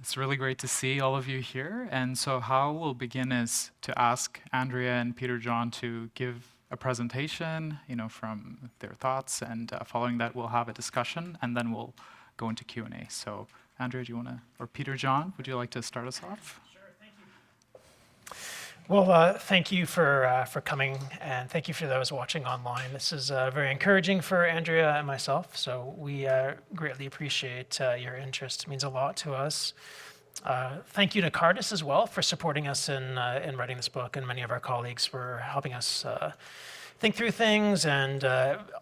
It's really great to see all of you here. And so how we'll begin is to ask Andrea and Peter John to give a presentation, from their thoughts, and following that we'll have a discussion, and then we'll go into Q&A. So Andrea, do you want to, or Peter John, would you like to start us off? Well, thank you for coming, and thank you for those watching online. This is very encouraging for Andrea and myself, so we greatly appreciate your interest. It means a lot to us. Thank you to Cardus as well for supporting us in writing this book, and many of our colleagues for helping us think through things and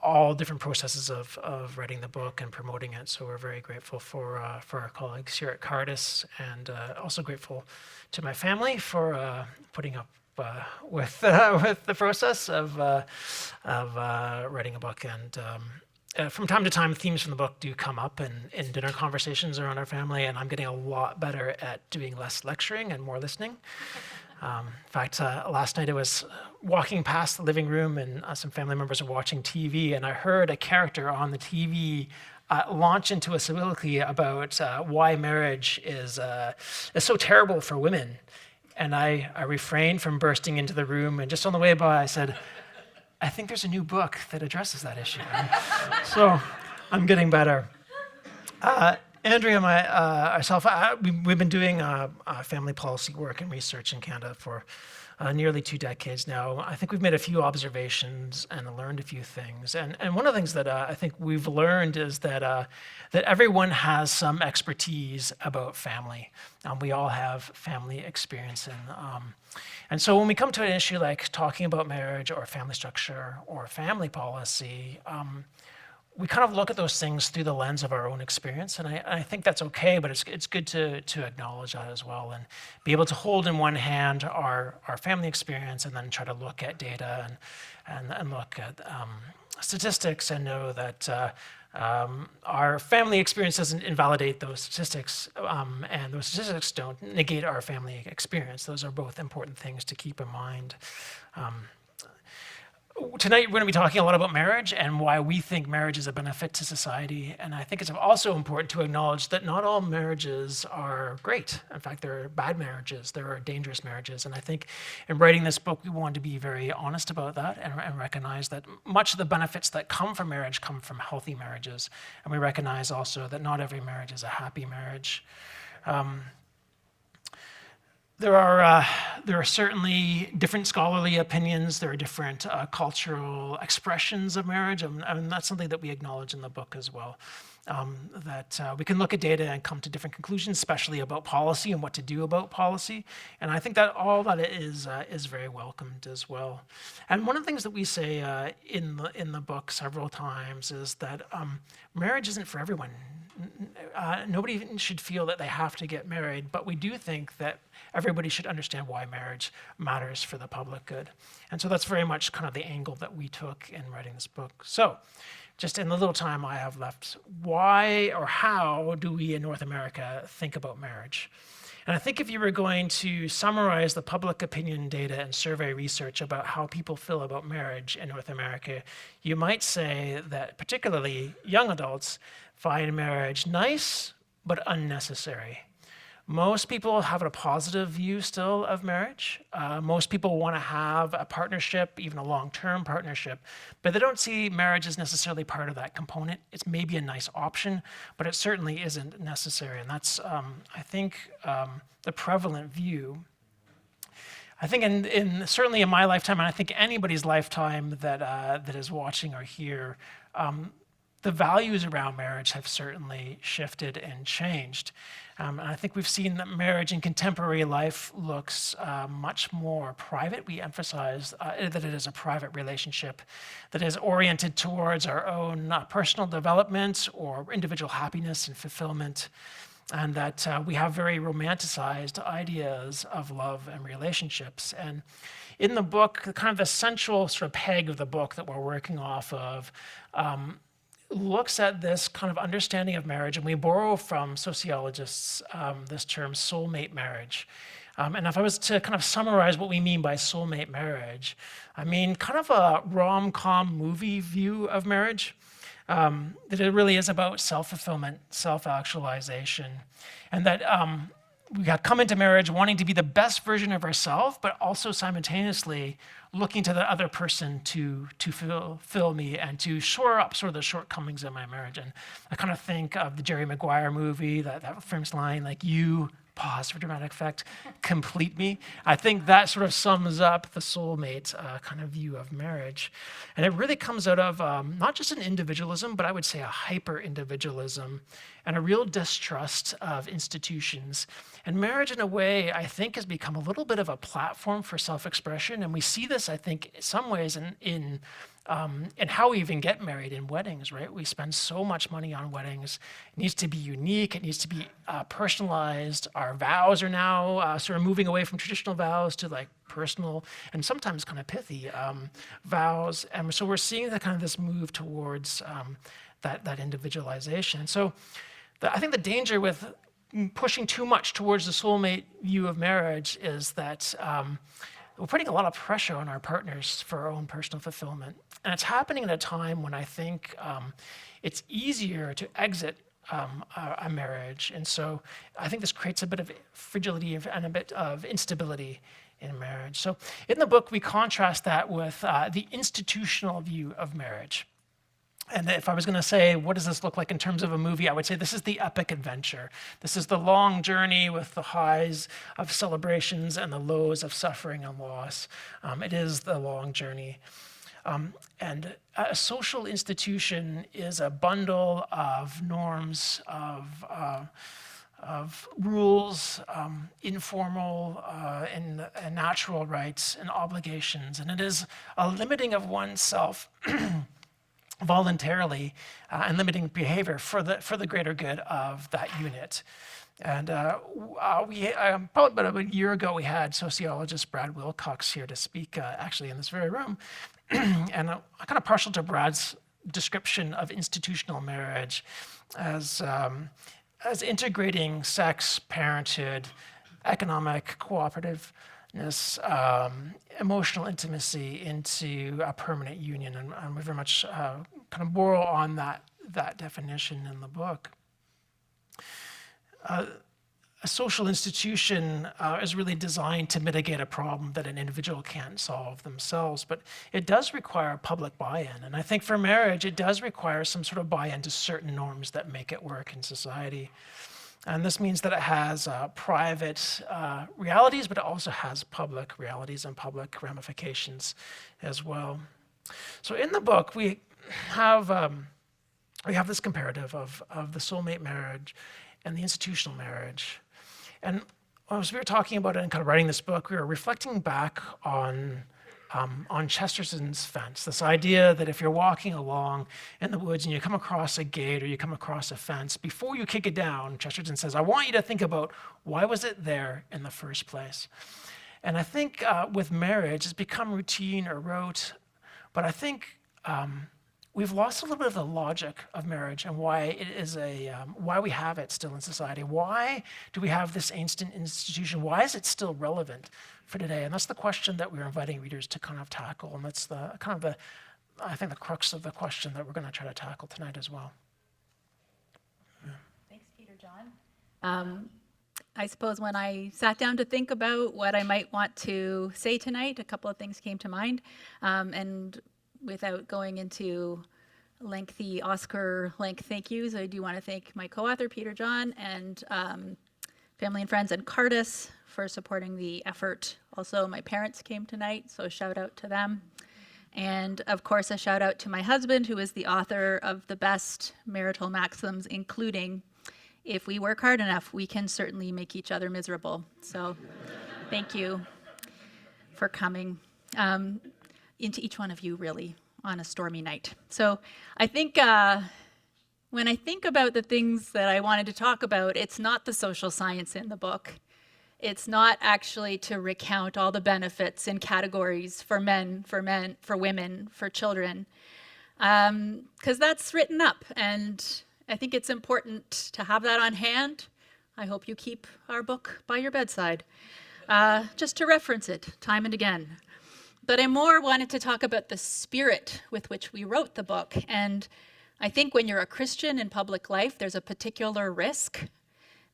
all different processes of writing the book and promoting it. So we're very grateful for our colleagues here at Cardus, and also grateful to my family for putting up with the process of writing a book. And from time to time, themes from the book do come up in dinner conversations around our family, and I'm getting a lot better at doing less lecturing and more listening. In fact, last night I was walking past the living room, and some family members were watching TV, and I heard a character on the TV launch into a soliloquy about why marriage is so terrible for women. And I refrained from bursting into the room, and just on the way by I said, I think there's a new book that addresses that issue. So I'm getting better. Andrea and ourselves, we've been doing family policy work and research in Canada for nearly 2 decades now. I think we've made a few observations and learned a few things. And one of the things that I think we've learned is that everyone has some expertise about family. We all have family experience. And so when we come to an issue like talking about marriage or family structure or family policy, we kind of look at those things through the lens of our own experience, and I think that's okay, but it's good to acknowledge that as well and be able to hold in one hand our family experience and then try to look at data and look at statistics and know that our family experience doesn't invalidate those statistics, and those statistics don't negate our family experience. Those are both important things to keep in mind. Tonight, we're going to be talking a lot about marriage and why we think marriage is a benefit to society. And I think it's also important to acknowledge that not all marriages are great. In fact, there are bad marriages, there are dangerous marriages. And I think in writing this book, we want to be very honest about that and recognize that much of the benefits that come from marriage come from healthy marriages. And we recognize also that not every marriage is a happy marriage. There are certainly different scholarly opinions. There are different cultural expressions of marriage, and that's something that we acknowledge in the book as well. That we can look at data and come to different conclusions, especially about policy and what to do about policy. And I think that all that is very welcomed as well. And one of the things that we say in the book several times is that marriage isn't for everyone. Nobody should feel that they have to get married, but we do think that everybody should understand why marriage matters for the public good. And so that's very much kind of the angle that we took in writing this book. So just in the little time I have left, why or how do we in North America think about marriage? And I think if you were going to summarize the public opinion data and survey research about how people feel about marriage in North America, you might say that particularly young adults find marriage nice but unnecessary. Most people have a positive view still of marriage. Most people want to have a partnership, even a long-term partnership, but they don't see marriage as necessarily part of that component. It's maybe a nice option, but it certainly isn't necessary. And that's, I think, the prevalent view. I think certainly in my lifetime, and I think anybody's lifetime that is watching or here, the values around marriage have certainly shifted and changed. And I think we've seen that marriage in contemporary life looks much more private. We emphasize that it is a private relationship that is oriented towards our own personal development or individual happiness and fulfillment, and that we have very romanticized ideas of love and relationships. And in the book, kind of the central sort of peg of the book that we're working off of looks at this kind of understanding of marriage, and we borrow from sociologists this term soulmate marriage. And if I was to kind of summarize what we mean by soulmate marriage, I mean kind of a rom-com movie view of marriage. that it really is about self-fulfillment, self-actualization, and that we got come into marriage wanting to be the best version of ourselves, but also simultaneously looking to the other person to fulfill me and to shore up sort of the shortcomings in my marriage. And I kind of think of the Jerry Maguire movie, that famous line, like, you, pause for dramatic effect, complete me. I think that sort of sums up the soulmate kind of view of marriage. And it really comes out of not just an individualism, but I would say a hyper-individualism and a real distrust of institutions. And marriage, in a way, I think has become a little bit of a platform for self-expression. And we see this, I think, in some ways in how we even get married in weddings, right? We spend so much money on weddings. It needs to be unique. It needs to be personalized. Our vows are now sort of moving away from traditional vows to like personal and sometimes kind of pithy vows. And so we're seeing that kind of this move towards that individualization. So I think the danger with pushing too much towards the soulmate view of marriage is that we're putting a lot of pressure on our partners for our own personal fulfillment. And it's happening at a time when I think it's easier to exit a marriage. And so I think this creates a bit of fragility and a bit of instability in marriage. So in the book, we contrast that with the institutional view of marriage. And if I was going to say, what does this look like in terms of a movie, I would say this is the epic adventure. This is the long journey with the highs of celebrations and the lows of suffering and loss. It is the long journey. And a social institution is a bundle of norms, of rules, informal and natural rights and obligations. And it is a limiting of oneself voluntarily and limiting behavior for the greater good of that unit. And probably about a year ago, we had sociologist Brad Wilcox here to speak, actually in this very room. And I'm kind of partial to Brad's description of institutional marriage as integrating sex, parenthood, economic cooperativeness, emotional intimacy into a permanent union, and we very much kind of borrow on that definition in the book. A social institution is really designed to mitigate a problem that an individual can't solve themselves, but it does require public buy-in. And I think for marriage, it does require some sort of buy-in to certain norms that make it work in society. And this means that it has private realities, but it also has public realities and public ramifications as well. So in the book, we have this comparative of the soulmate marriage and the institutional marriage. And as we were talking about it and kind of writing this book, we were reflecting back on Chesterton's fence, this idea that if you're walking along in the woods and you come across a gate or you come across a fence, before you kick it down, Chesterton says, I want you to think about why was it there in the first place? And I think with marriage, it's become routine or rote, but I think we've lost a little bit of the logic of marriage and why it is why we have it still in society. Why do we have this ancient institution? Why is it still relevant for today? And that's the question that we're inviting readers to kind of tackle. And that's I think the crux of the question that we're going to try to tackle tonight as well. Yeah. Thanks, Peter John. I suppose when I sat down to think about what I might want to say tonight, a couple of things came to mind. And without going into lengthy Oscar-length thank yous, I do want to thank my co-author, Peter John, and family and friends, and Cardus for supporting the effort. Also, my parents came tonight, so shout out to them. And of course, a shout out to my husband, who is the author of the best marital maxims, including, if we work hard enough, we can certainly make each other miserable. So thank you for coming. Into each one of you, really, on a stormy night. So I think when I think about the things that I wanted to talk about, it's not the social science in the book. It's not actually to recount all the benefits and categories for men, for women, for children, because that's written up. And I think it's important to have that on hand. I hope you keep our book by your bedside, just to reference it time and again. But I more wanted to talk about the spirit with which we wrote the book. And I think when you're a Christian in public life, there's a particular risk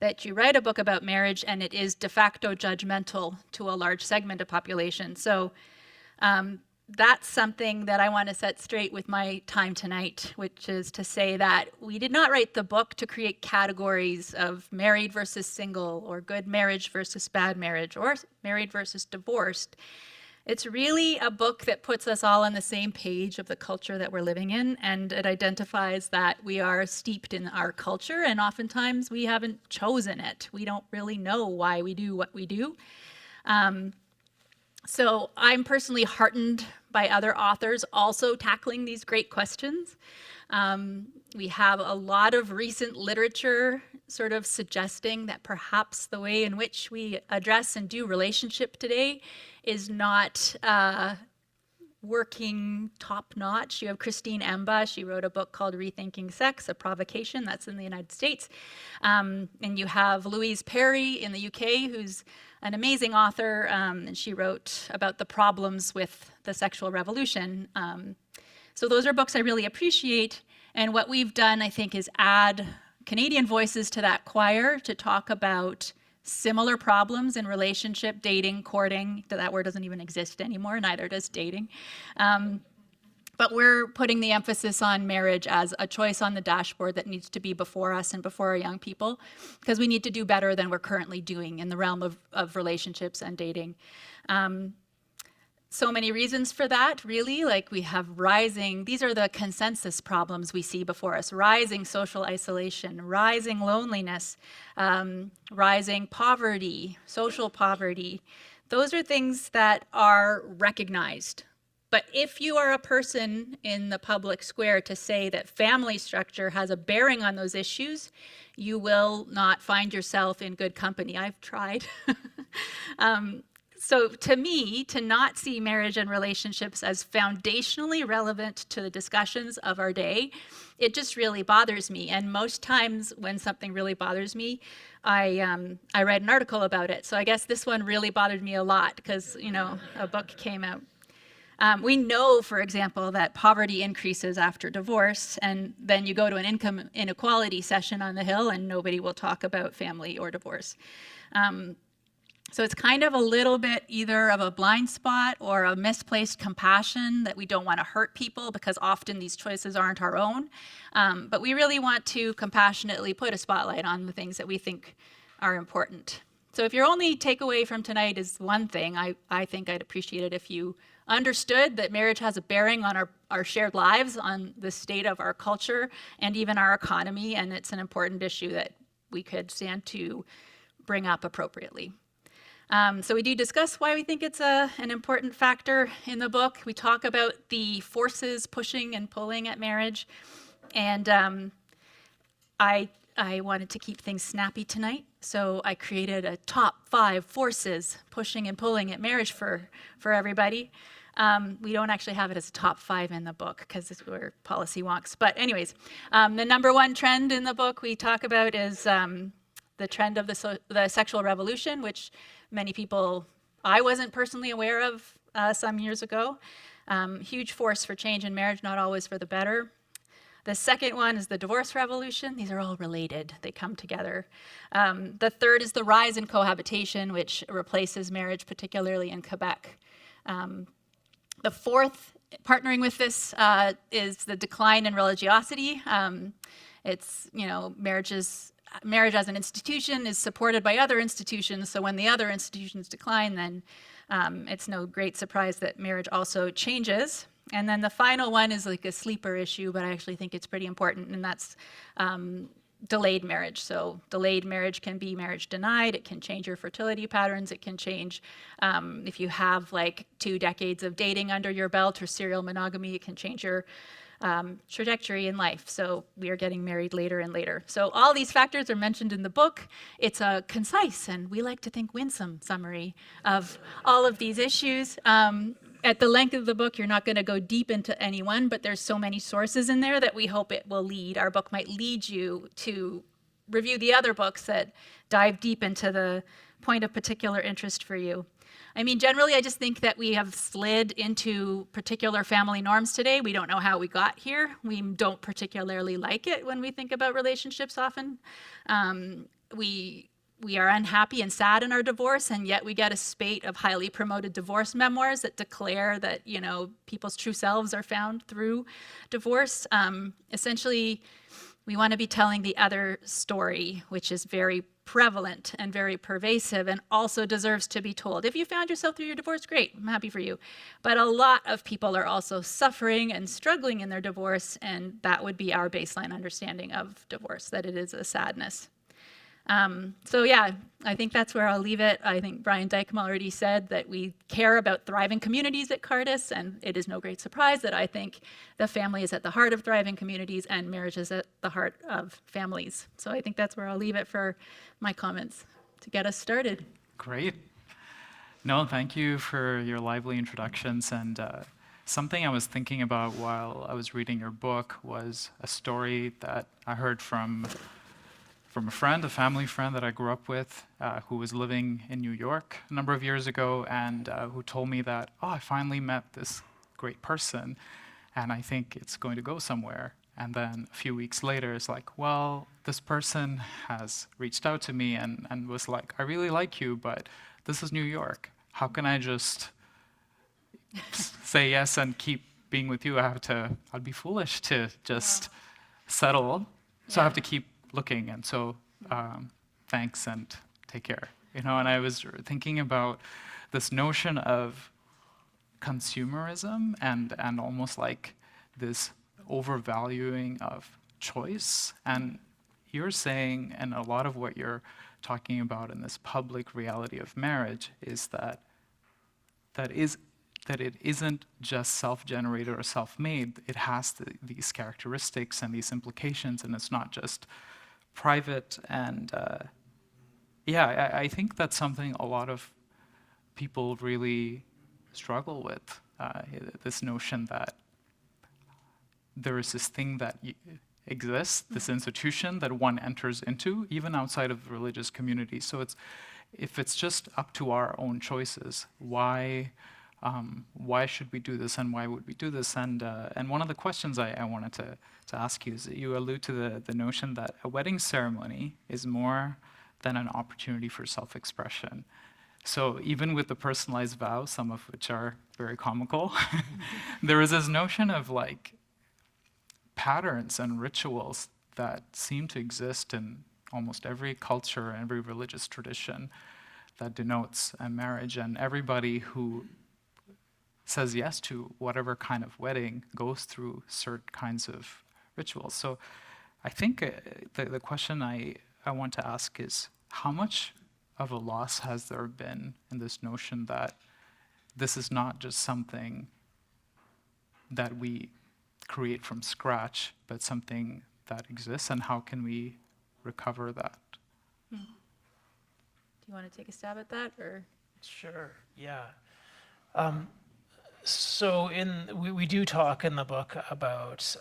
that you write a book about marriage and it is de facto judgmental to a large segment of population. So that's something that I want to set straight with my time tonight, which is to say that we did not write the book to create categories of married versus single, or good marriage versus bad marriage, or married versus divorced. It's really a book that puts us all on the same page of the culture that we're living in, and it identifies that we are steeped in our culture, and oftentimes we haven't chosen it. We don't really know why we do what we do. So I'm personally heartened by other authors also tackling these great questions. We have a lot of recent literature sort of suggesting that perhaps the way in which we address and do relationship today is not working top-notch. You have Christine Emba. She wrote a book called Rethinking Sex, A Provocation. That's in the United States. And you have Louise Perry in the UK, who's an amazing author, and she wrote about the problems with the sexual revolution. So those are books I really appreciate. And what we've done, I think, is add Canadian voices to that choir to talk about similar problems in relationship, dating, courting. That word doesn't even exist anymore, neither does dating. But we're putting the emphasis on marriage as a choice on the dashboard that needs to be before us and before our young people, because we need to do better than we're currently doing in the realm of relationships and dating. So many reasons for that, really. Like, we have rising, these are the consensus problems we see before us: rising social isolation, rising loneliness, rising poverty, social poverty. Those are things that are recognized. But if you are a person in the public square to say that family structure has a bearing on those issues, you will not find yourself in good company. I've tried. So to me, to not see marriage and relationships as foundationally relevant to the discussions of our day, it just really bothers me. And most times when something really bothers me, I write an article about it. So I guess this one really bothered me a lot because, you know, a book came out. We know, for example, that poverty increases after divorce, and then you go to an income inequality session on the Hill and nobody will talk about family or divorce. So it's kind of a little bit either of a blind spot or a misplaced compassion that we don't want to hurt people, because often these choices aren't our own. But we really want to compassionately put a spotlight on the things that we think are important. So if your only takeaway from tonight is one thing, I think I'd appreciate it if you understood that marriage has a bearing on our shared lives, on the state of our culture, and even our economy, and it's an important issue that we could stand to bring up appropriately. So we do discuss why we think it's an important factor in the book. We talk about the forces pushing and pulling at marriage. And I wanted to keep things snappy tonight, so I created a top 5 forces pushing and pulling at marriage for everybody. We don't actually have it as top 5 in the book because we're policy wonks. But anyways, the number 1 trend in the book we talk about is the trend of the sexual revolution, which many people, I wasn't personally aware of some years ago. Huge force for change in marriage, not always for the better. The second one is the divorce revolution. These are all related. They come together. The third is the rise in cohabitation, which replaces marriage, particularly in Quebec. The fourth, partnering with this, is the decline in religiosity. It's, you know, marriage as an institution is supported by other institutions, so when the other institutions decline, then it's no great surprise that marriage also changes. And then the final one is like a sleeper issue, but I actually think it's pretty important, and that's delayed marriage. So delayed marriage can be marriage denied. It can change your fertility patterns. It can change if you have like 2 decades of dating under your belt or serial monogamy. It can change your trajectory in life. So we are getting married later and later. So all these factors are mentioned in the book. It's a concise, and we like to think winsome, summary of all of these issues. At the length of the book, you're not going to go deep into any one, but there's so many sources in there that we hope it will lead. Our book might lead you to review the other books that dive deep into the point of particular interest for you. I mean, generally, I just think that we have slid into particular family norms today. We don't know how we got here. We don't particularly like it when we think about relationships often. We are unhappy and sad in our divorce, and yet we get a spate of highly promoted divorce memoirs that declare that, people's true selves are found through divorce. Essentially, we want to be telling the other story, which is very prevalent and very pervasive and also deserves to be told. If you found yourself through your divorce, great, I'm happy for you. But a lot of people are also suffering and struggling in their divorce, and that would be our baseline understanding of divorce, that it is a sadness. So yeah, I think that's where I'll leave it. I think Brian Dykema already said that we care about thriving communities at Cardus, and it is no great surprise that I think the family is at the heart of thriving communities and marriage is at the heart of families. So I think that's where I'll leave it for my comments to get us started. Great. No, thank you for your lively introductions. And something I was thinking about while I was reading your book was a story that I heard from a friend, a family friend that I grew up with, who was living in New York a number of years ago, and who told me that, I finally met this great person, and I think it's going to go somewhere. And then a few weeks later, it's like, well, this person has reached out to me and was like, I really like you, but this is New York. How can I just say yes and keep being with you? I'd be foolish to just settle. So I have to keep looking, and so thanks and take care. And I was thinking about this notion of consumerism and almost like this overvaluing of choice. And you're saying, and a lot of what you're talking about in this public reality of marriage is that it isn't just self-generated or self-made. It has these characteristics and these implications, and it's not just private. And I think that's something a lot of people really struggle with, this notion that there is this thing that exists, this institution that one enters into, even outside of the religious community. So if it's just up to our own choices, why should we do this, and why would we do this? And one of the questions I wanted to ask you is that you allude to the notion that a wedding ceremony is more than an opportunity for self-expression. So even with the personalized vows, some of which are very comical, there is this notion of like patterns and rituals that seem to exist in almost every culture and every religious tradition that denotes a marriage, and everybody who says yes to whatever kind of wedding goes through certain kinds of rituals. So I think the question I want to ask is, how much of a loss has there been in this notion that this is not just something that we create from scratch, but something that exists, and how can we recover that? Do you want to take a stab at that, or? Sure, yeah. So we do talk in the book about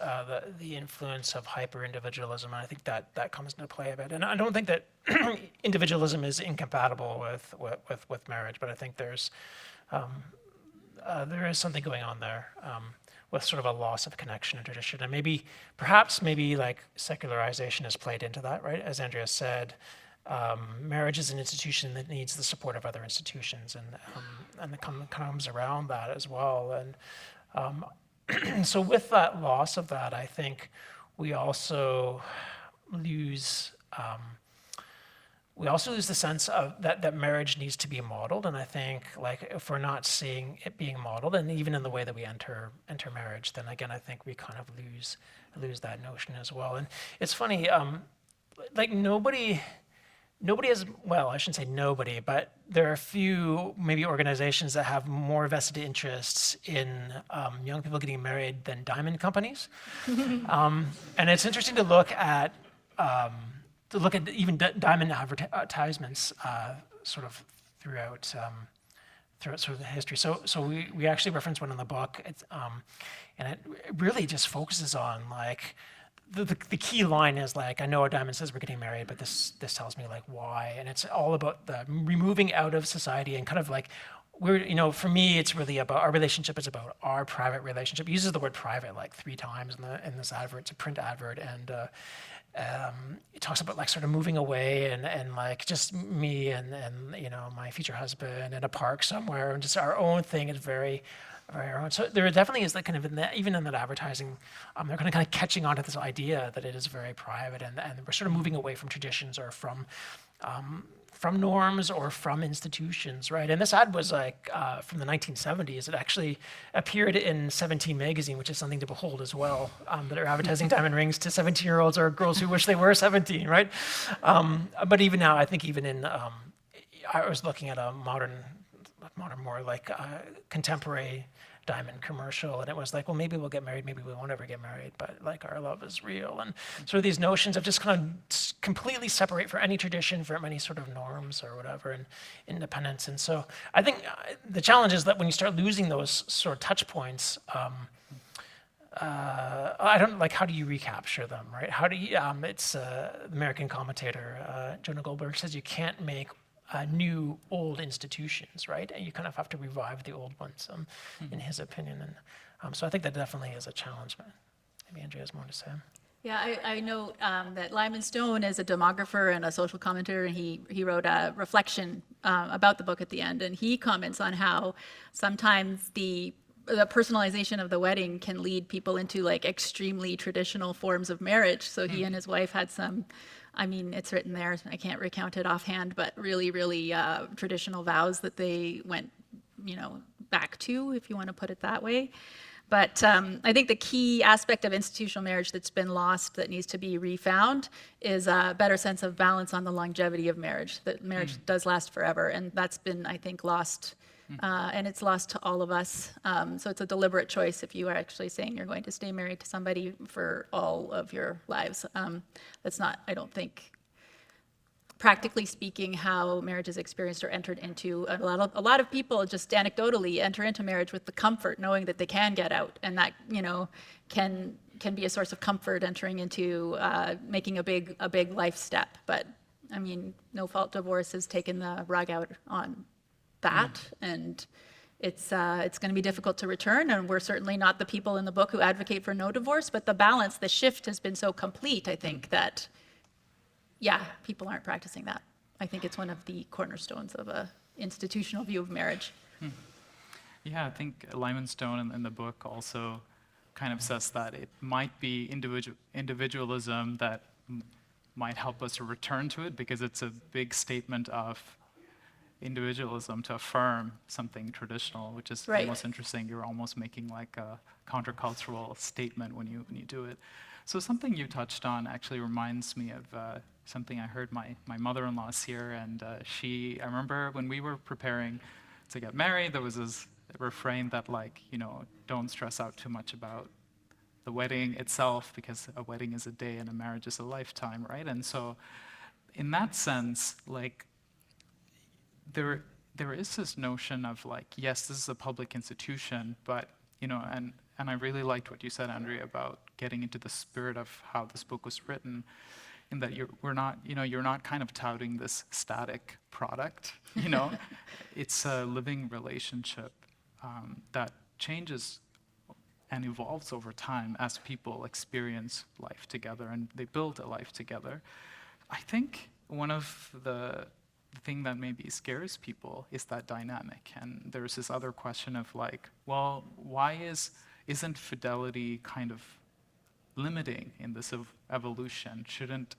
the influence of hyper-individualism, and I think that comes into play a bit. And I don't think that individualism is incompatible with marriage, but I think there is something going on there with sort of a loss of connection and tradition, and perhaps like secularization has played into that, right? As Andrea said, marriage is an institution that needs the support of other institutions, and it comes around that as well. And so with that loss of that, I think we also lose the sense of that marriage needs to be modeled. And I think like if we're not seeing it being modeled, and even in the way that we enter marriage, then again I think we kind of lose that notion as well. And it's funny, like nobody has, well, I shouldn't say nobody, but there are a few maybe organizations that have more vested interests in young people getting married than diamond companies. And it's interesting to look at even diamond advertisements sort of throughout sort of the history. So we actually reference one in the book, and it really just focuses on like, the key line is like, I know a diamond says we're getting married, but this tells me like why, and it's all about the removing out of society and kind of like for me, it's really about our relationship is about our private relationship. He uses the word private like 3 times in this advert. It's a print advert, and it talks about like sort of moving away and like just me and my future husband in a park somewhere, and just our own thing is very, very our own. So there definitely is that kind of even in that advertising, they're kind of catching on to this idea that it is very private, and we're sort of moving away from traditions or from norms or from institutions, right? And this ad was like from the 1970s. It actually appeared in 17 magazine, which is something to behold as well. That are advertising diamond rings to 17-year-olds or girls who wish they were 17, right? But even now, I think even in, I was looking at a modern, more like contemporary diamond commercial, and it was like, well, maybe we'll get married, maybe we won't ever get married, but like our love is real, and sort of these notions of just kind of completely separate from any tradition, from any sort of norms or whatever, and independence. And so I think the challenge is that when you start losing those sort of touch points, I don't like, how do you recapture them, right? How do you, it's the American commentator, Jonah Goldberg, says you can't make new old institutions, right? And you kind of have to revive the old ones, in his opinion. And so I think that definitely is a challenge. But maybe Andrea has more to say. Yeah, I know that Lyman Stone is a demographer and a social commentator, and he wrote a reflection about the book at the end, and he comments on how sometimes the personalization of the wedding can lead people into like extremely traditional forms of marriage. So he and his wife had some, I mean, it's written there, I can't recount it offhand, but really, really traditional vows that they went, back to, if you want to put it that way. But I think the key aspect of institutional marriage that's been lost, that needs to be refound, is a better sense of balance on the longevity of marriage, that marriage does last forever. And that's been, I think, lost. And it's lost to all of us. So it's a deliberate choice if you are actually saying you're going to stay married to somebody for all of your lives. That's not, I don't think, practically speaking, how marriage is experienced or entered into. A lot of people just anecdotally enter into marriage with the comfort knowing that they can get out, and that can be a source of comfort entering into making a big life step. But I mean, no fault divorce has taken the rug out on that, and it's going to be difficult to return, and we're certainly not the people in the book who advocate for no divorce, but the balance, the shift has been so complete, I think, that people aren't practicing that. I think it's one of the cornerstones of a institutional view of marriage. Yeah, I think Lyman Stone in the book also kind of says that it might be individualism that might help us to return to it, because it's a big statement of individualism to affirm something traditional, which is Right. almost interesting. You're almost making like a countercultural statement when you do it. So something you touched on actually reminds me of something I heard my mother-in-law here, and I remember when we were preparing to get married, there was this refrain that like, don't stress out too much about the wedding itself, because a wedding is a day and a marriage is a lifetime, right? And so in that sense, like, there is this notion of like, yes, this is a public institution, but and I really liked what you said, Andrea, about getting into the spirit of how this book was written, in that you're not kind of touting this static product. It's a living relationship that changes and evolves over time as people experience life together and they build a life together. I think one of the thing that maybe scares people is that dynamic. And there's this other question of like, well, why isn't fidelity kind of limiting in this evolution? Shouldn't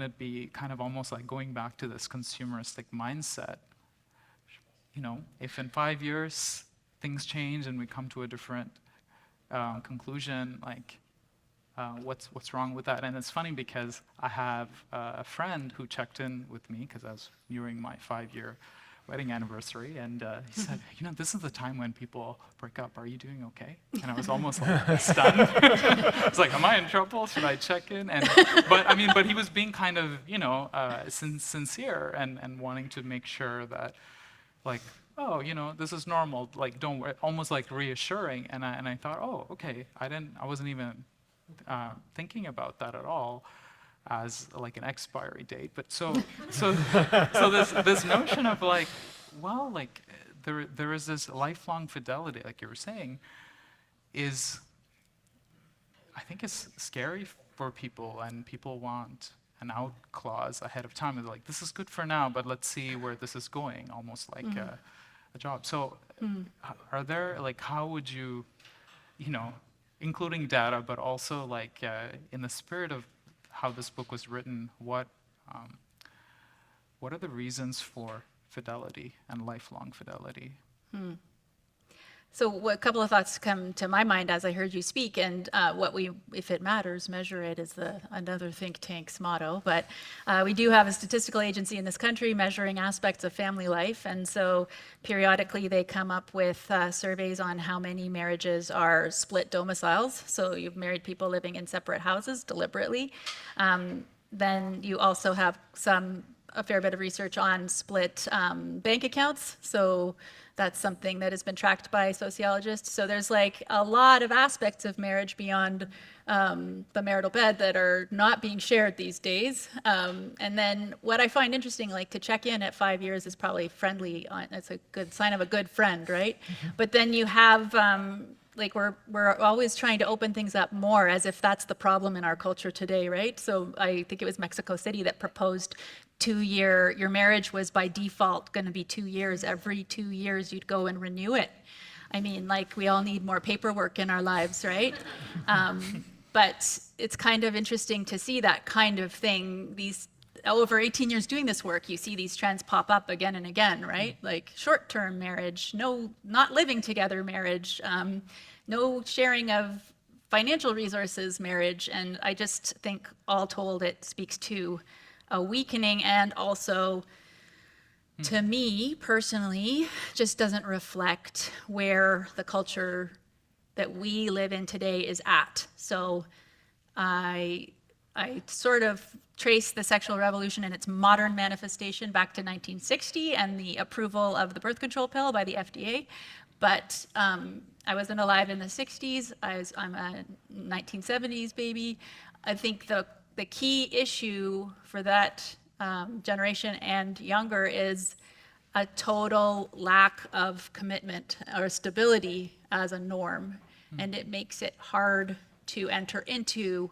it be kind of almost like going back to this consumeristic mindset? If in 5 years things change and we come to a different conclusion, like, what's wrong with that? And it's funny because I have a friend who checked in with me because I was nearing my 5-year wedding anniversary, and he said, this is the time when people break up. Are you doing okay? And I was almost like stunned. I was like, am I in trouble? Should I check in? But he was being kind of, sincere and wanting to make sure that, like, oh, this is normal. Like, don't worry, almost like reassuring. And I thought, oh, okay. I wasn't even thinking about that at all as like an expiry date. But so this notion of like, well, like there is this lifelong fidelity, like you were saying, is, I think it's scary for people, and people want an out clause ahead of time. They're like, this is good for now, but let's see where this is going, almost like a job. So are there, like, how would you, including data, but also like in the spirit of how this book was written, what are the reasons for fidelity and lifelong fidelity? So a couple of thoughts come to my mind as I heard you speak, and what we, if it matters, measure it is another think tank's motto. But we do have a statistical agency in this country measuring aspects of family life, and so periodically they come up with surveys on how many marriages are split domiciles. So you've married people living in separate houses deliberately. Then you also have a fair bit of research on split bank accounts. So that's something that has been tracked by sociologists. So there's like a lot of aspects of marriage beyond the marital bed that are not being shared these days. And then what I find interesting, like to check in at 5 years is probably friendly. It's a good sign of a good friend, right? But then you have like we're always trying to open things up more, as if that's the problem in our culture today, right? So I think it was Mexico City that proposed your marriage was by default going to be 2 years. Every 2 years you'd go and renew it. I mean, like, we all need more paperwork in our lives, right? But it's kind of interesting to see that kind of thing. Over 18 years doing this work, you see these trends pop up again and again, right? Like short-term marriage, not living together marriage, no sharing of financial resources marriage. And I just think all told, it speaks to a weakening, and also, to me personally, just doesn't reflect where the culture that we live in today is at. So I sort of trace the sexual revolution and its modern manifestation back to 1960 and the approval of the birth control pill by the FDA. But I wasn't alive in the 60s. I'm a 1970s baby. I think the key issue for that generation and younger is a total lack of commitment or stability as a norm. And it makes it hard to enter into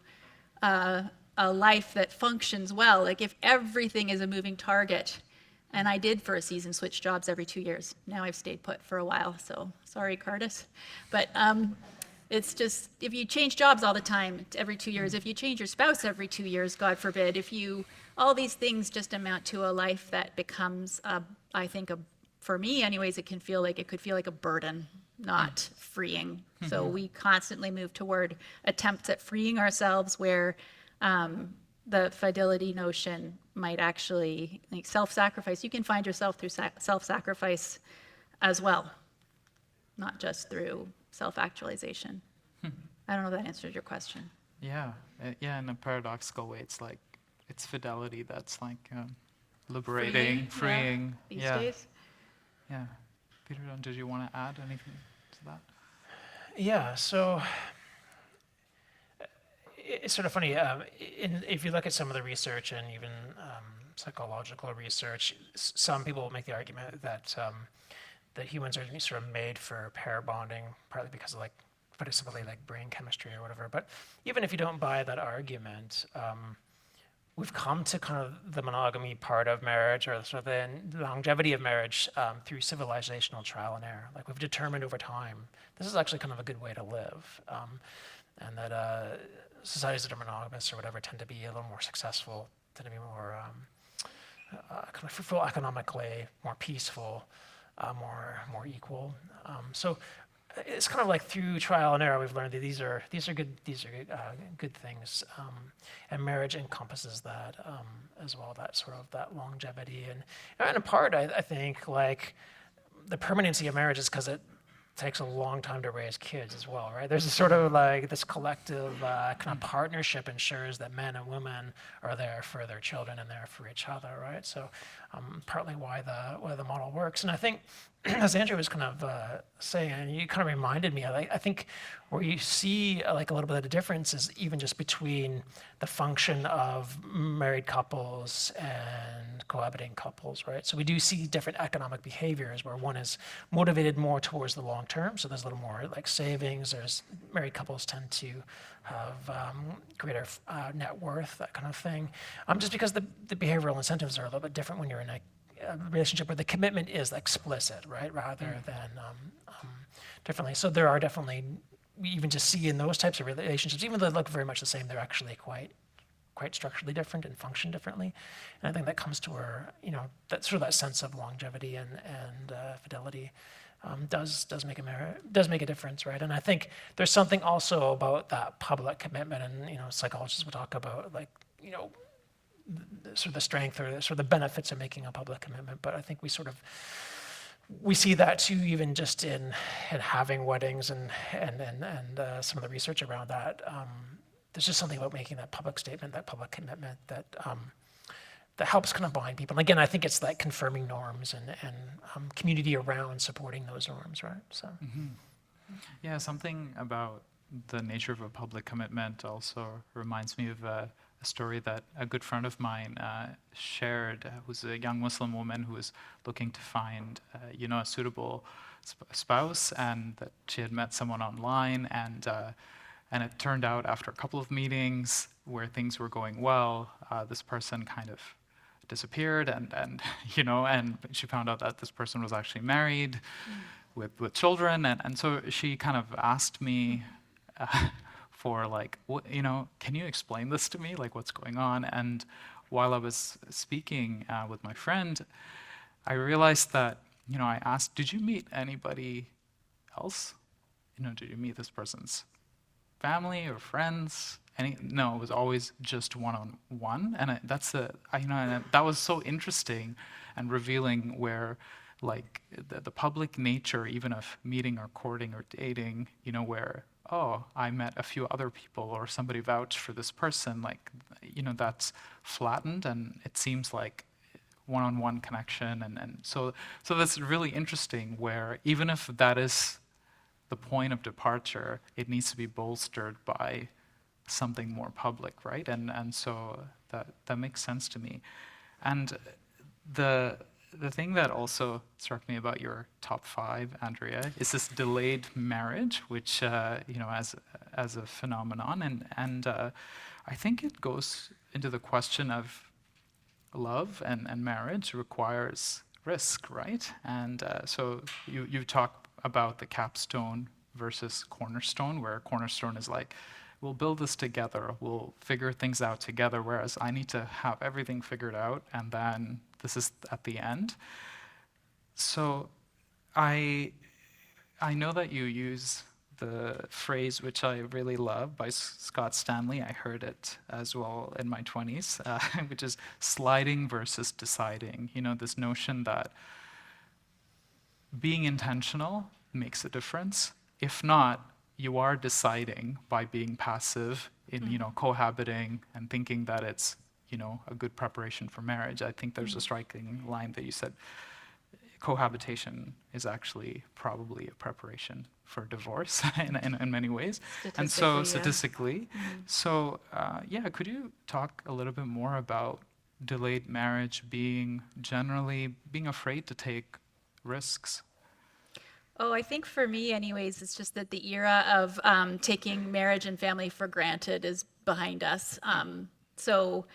a life that functions well. Like, if everything is a moving target, and I did for a season switch jobs every 2 years. Now I've stayed put for a while, so sorry, Cardus. But it's just, if you change jobs all the time, every 2 years, if you change your spouse every 2 years, God forbid, all these things just amount to a life that becomes, I think, for me anyways, it could feel like a burden, not freeing. So we constantly move toward attempts at freeing ourselves where the fidelity notion might actually, like self-sacrifice, you can find yourself through self-sacrifice as well, not just through self-actualization. I don't know if that answers your question. Yeah, in a paradoxical way, it's fidelity that's like liberating, freeing. These days. Yeah. Peter, did you want to add anything to that? Yeah, so it's sort of funny. If you look at some of the research and even psychological research, some people make the argument that humans are sort of made for pair bonding, partly because of put it simply, like brain chemistry or whatever. But even if you don't buy that argument, we've come to kind of the monogamy part of marriage, or sort of the longevity of marriage, through civilizational trial and error. Like, we've determined over time, this is actually kind of a good way to live. And that societies that are monogamous or whatever tend to be a little more successful, tend to be more kind of fruitful economically, more peaceful, more equal. So it's kind of like through trial and error we've learned that these are good things, and marriage encompasses that as well. That sort of that longevity, and in part I think like the permanency of marriage is because it takes a long time to raise kids as well, right? There's a sort of like this collective kind of partnership ensures that men and women are there for their children and there for each other, right? So partly why the model works, and I think as Andrea was kind of saying, and you kind of reminded me, I think where you see like a little bit of the difference is even just between the function of married couples and cohabiting couples, right? So we do see different economic behaviors where one is motivated more towards the long term. So there's a little more like savings. There's married couples tend to have greater net worth, that kind of thing. Just because the behavioral incentives are a little bit different when you're in a relationship where the commitment is explicit, right, rather than differently. So there are definitely, we even just see in those types of relationships, even though they look very much the same, they're actually quite structurally different and function differently. And I think that comes to where, that sort of that sense of longevity and fidelity does make a difference, right? And I think there's something also about that public commitment, and psychologists will talk about like sort of the strength or sort of the benefits of making a public commitment. But I think we see that too, even just in having weddings and some of the research around that. There's just something about making that public statement, that public commitment that helps kind of bind people. And again, I think it's like confirming norms and community around supporting those norms, right? So. Yeah, something about the nature of a public commitment also reminds me of a story that a good friend of mine shared, who's a young Muslim woman who was looking to find, a suitable spouse, and that she had met someone online, and it turned out after a couple of meetings where things were going well, this person kind of disappeared, and she found out that this person was actually married with children, and so she kind of asked me for like, can you explain this to me, like what's going on? And while I was speaking with my friend, I realized that, I asked, did you meet anybody else? Did you meet this person's family or friends? No, it was always just one-on-one. And that was so interesting and revealing where like the public nature, even of meeting or courting or dating, where, oh, I met a few other people or somebody vouched for this person, like, that's flattened, and it seems like one-on-one connection. And so that's really interesting, where even if that is the point of departure, it needs to be bolstered by something more public, right? And so that makes sense to me. And the thing that also struck me about your top 5, Andrea, is this delayed marriage, which as a phenomenon, and I think it goes into the question of love and marriage requires risk, right? And so you talk about the capstone versus cornerstone, where cornerstone is like, we'll build this together, we'll figure things out together, whereas I need to have everything figured out, and then this is at the end. So I know that you use the phrase, which I really love, by Scott Stanley. I heard it as well in my 20s, which is sliding versus deciding. This notion that being intentional makes a difference. If not, you are deciding by being passive in, cohabiting and thinking that it's, a good preparation for marriage. I think there's a striking line that you said, cohabitation is actually probably a preparation for divorce in many ways. And so statistically, so could you talk a little bit more about delayed marriage being afraid to take risks? Oh, I think for me anyways, it's just that the era of taking marriage and family for granted is behind us. So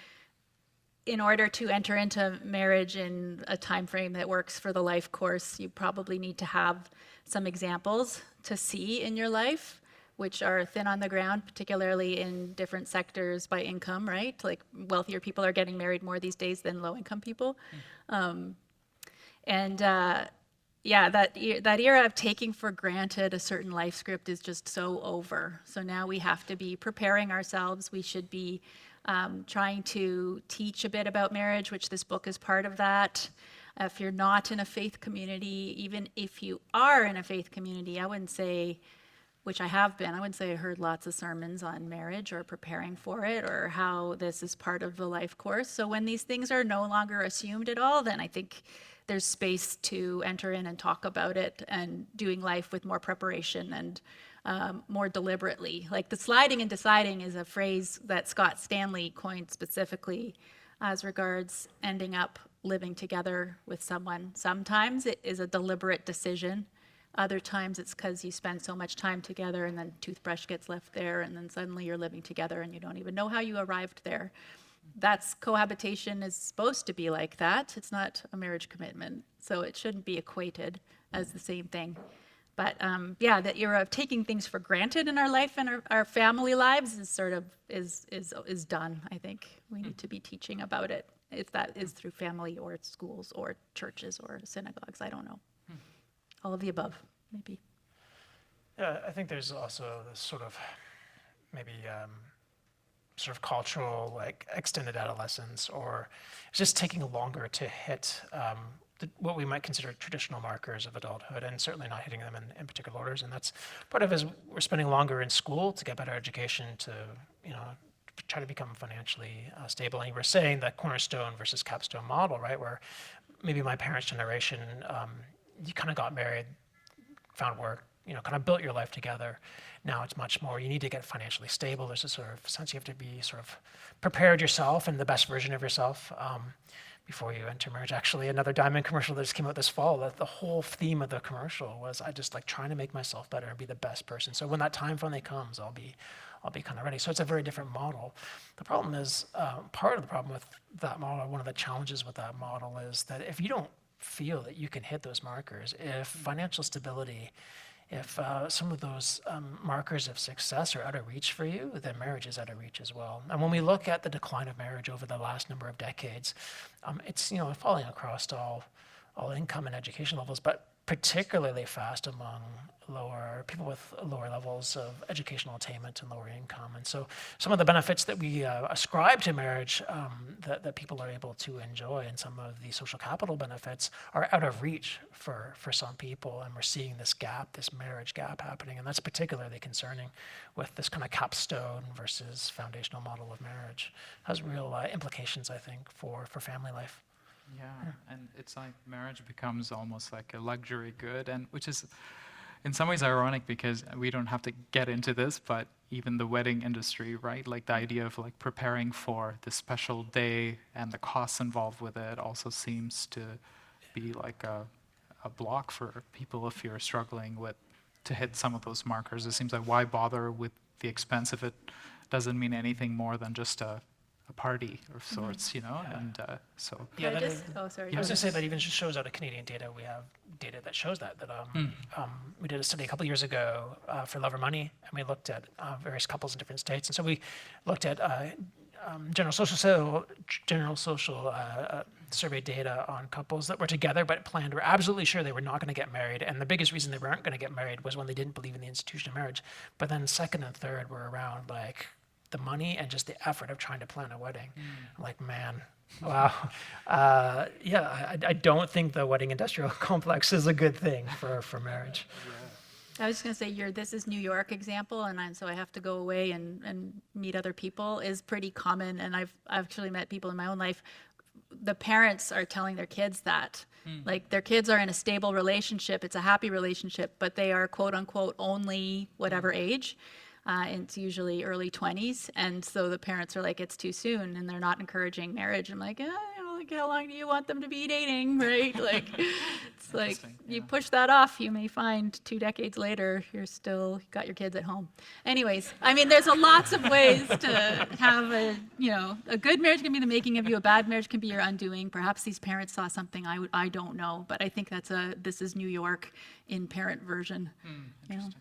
in order to enter into marriage in a time frame that works for the life course, you probably need to have some examples to see in your life, which are thin on the ground, particularly in different sectors by income, right? Like wealthier people are getting married more these days than low-income people. That era of taking for granted a certain life script is just so over. So now we have to be preparing ourselves. We should be trying to teach a bit about marriage, which this book is part of that. If you're not in a faith community, even if you are in a faith community, I wouldn't say, which I have been, I wouldn't say I heard lots of sermons on marriage or preparing for it or how this is part of the life course. So when these things are no longer assumed at all, then I think there's space to enter in and talk about it and doing life with more preparation and more deliberately. Like the sliding and deciding is a phrase that Scott Stanley coined specifically as regards ending up living together with someone. Sometimes it is a deliberate decision. Other times it's because you spend so much time together and then toothbrush gets left there and then suddenly you're living together and you don't even know how you arrived there. That's cohabitation is supposed to be like that. It's not a marriage commitment, so it shouldn't be equated as the same thing. But yeah, that era of taking things for granted in our life and our family lives is sort of is done. I think we need to be teaching about it, if that is through family or schools or churches or synagogues. I don't know. All of the above, maybe. Yeah, I think there's also this sort of maybe sort of cultural, like extended adolescence, or it's just taking longer to hit what we might consider traditional markers of adulthood, and certainly not hitting them in particular orders. And that's part of it is we're spending longer in school to get better education, to try to become financially stable. And you were saying that cornerstone versus capstone model, right? Where maybe my parents' generation, you kind of got married, found work, kind of built your life together. Now it's much more, you need to get financially stable. There's a sort of sense you have to be sort of prepared yourself and the best version of yourself before you enter marriage. Actually, another Diamond commercial that just came out this fall, that the whole theme of the commercial was I just like trying to make myself better and be the best person. So when that time finally comes, I'll be kind of ready. So it's a very different model. The problem is, part of the problem with that model, one of the challenges with that model is that if you don't feel that you can hit those markers, if financial stability, if some of those markers of success are out of reach for you, then marriage is out of reach as well. And when we look at the decline of marriage over the last number of decades, it's falling across all income and education levels, but particularly fast among people with lower levels of educational attainment and lower income. And so some of the benefits that we ascribe to marriage that people are able to enjoy, and some of the social capital benefits, are out of reach for some people. And we're seeing this gap, this marriage gap happening. And that's particularly concerning with this kind of capstone versus foundational model of marriage. It has real implications, I think, for family life. Yeah, and it's like marriage becomes almost like a luxury good, and which is in some ways ironic because we don't have to get into this, but even the wedding industry, right? Like the idea of like preparing for this special day and the costs involved with it also seems to be like a block for people if you're struggling to hit some of those markers. It seems like why bother with the expense if it doesn't mean anything more than just a party of sorts, and so. Yeah, I sorry. I was going to say that even just shows out of Canadian data. We have data that shows that we did a study a couple of years ago for Love or Money, and we looked at various couples in different states. And so we looked at general social survey data on couples that were together but planned, were absolutely sure they were not going to get married. And the biggest reason they weren't going to get married was when they didn't believe in the institution of marriage. But then second and third were around like the money and just the effort of trying to plan a wedding. I'm like, man, wow. I don't think the wedding industrial complex is a good thing for marriage. I was just going to say this is New York example, and so I have to go away and meet other people, is pretty common. And I've actually met people in my own life. The parents are telling their kids that. Like their kids are in a stable relationship. It's a happy relationship, but they are quote unquote only whatever age. And it's usually early 20s. And so the parents are like, it's too soon, and they're not encouraging marriage. I'm like, how long do you want them to be dating, right? Like, it's like, you push that off, you may find 2 decades later, you're still got your kids at home. Anyways, I mean, there's lots of ways to have a good marriage can be the making of you, a bad marriage can be your undoing. Perhaps these parents saw something I don't know, but I think this is New York in parent version. Interesting.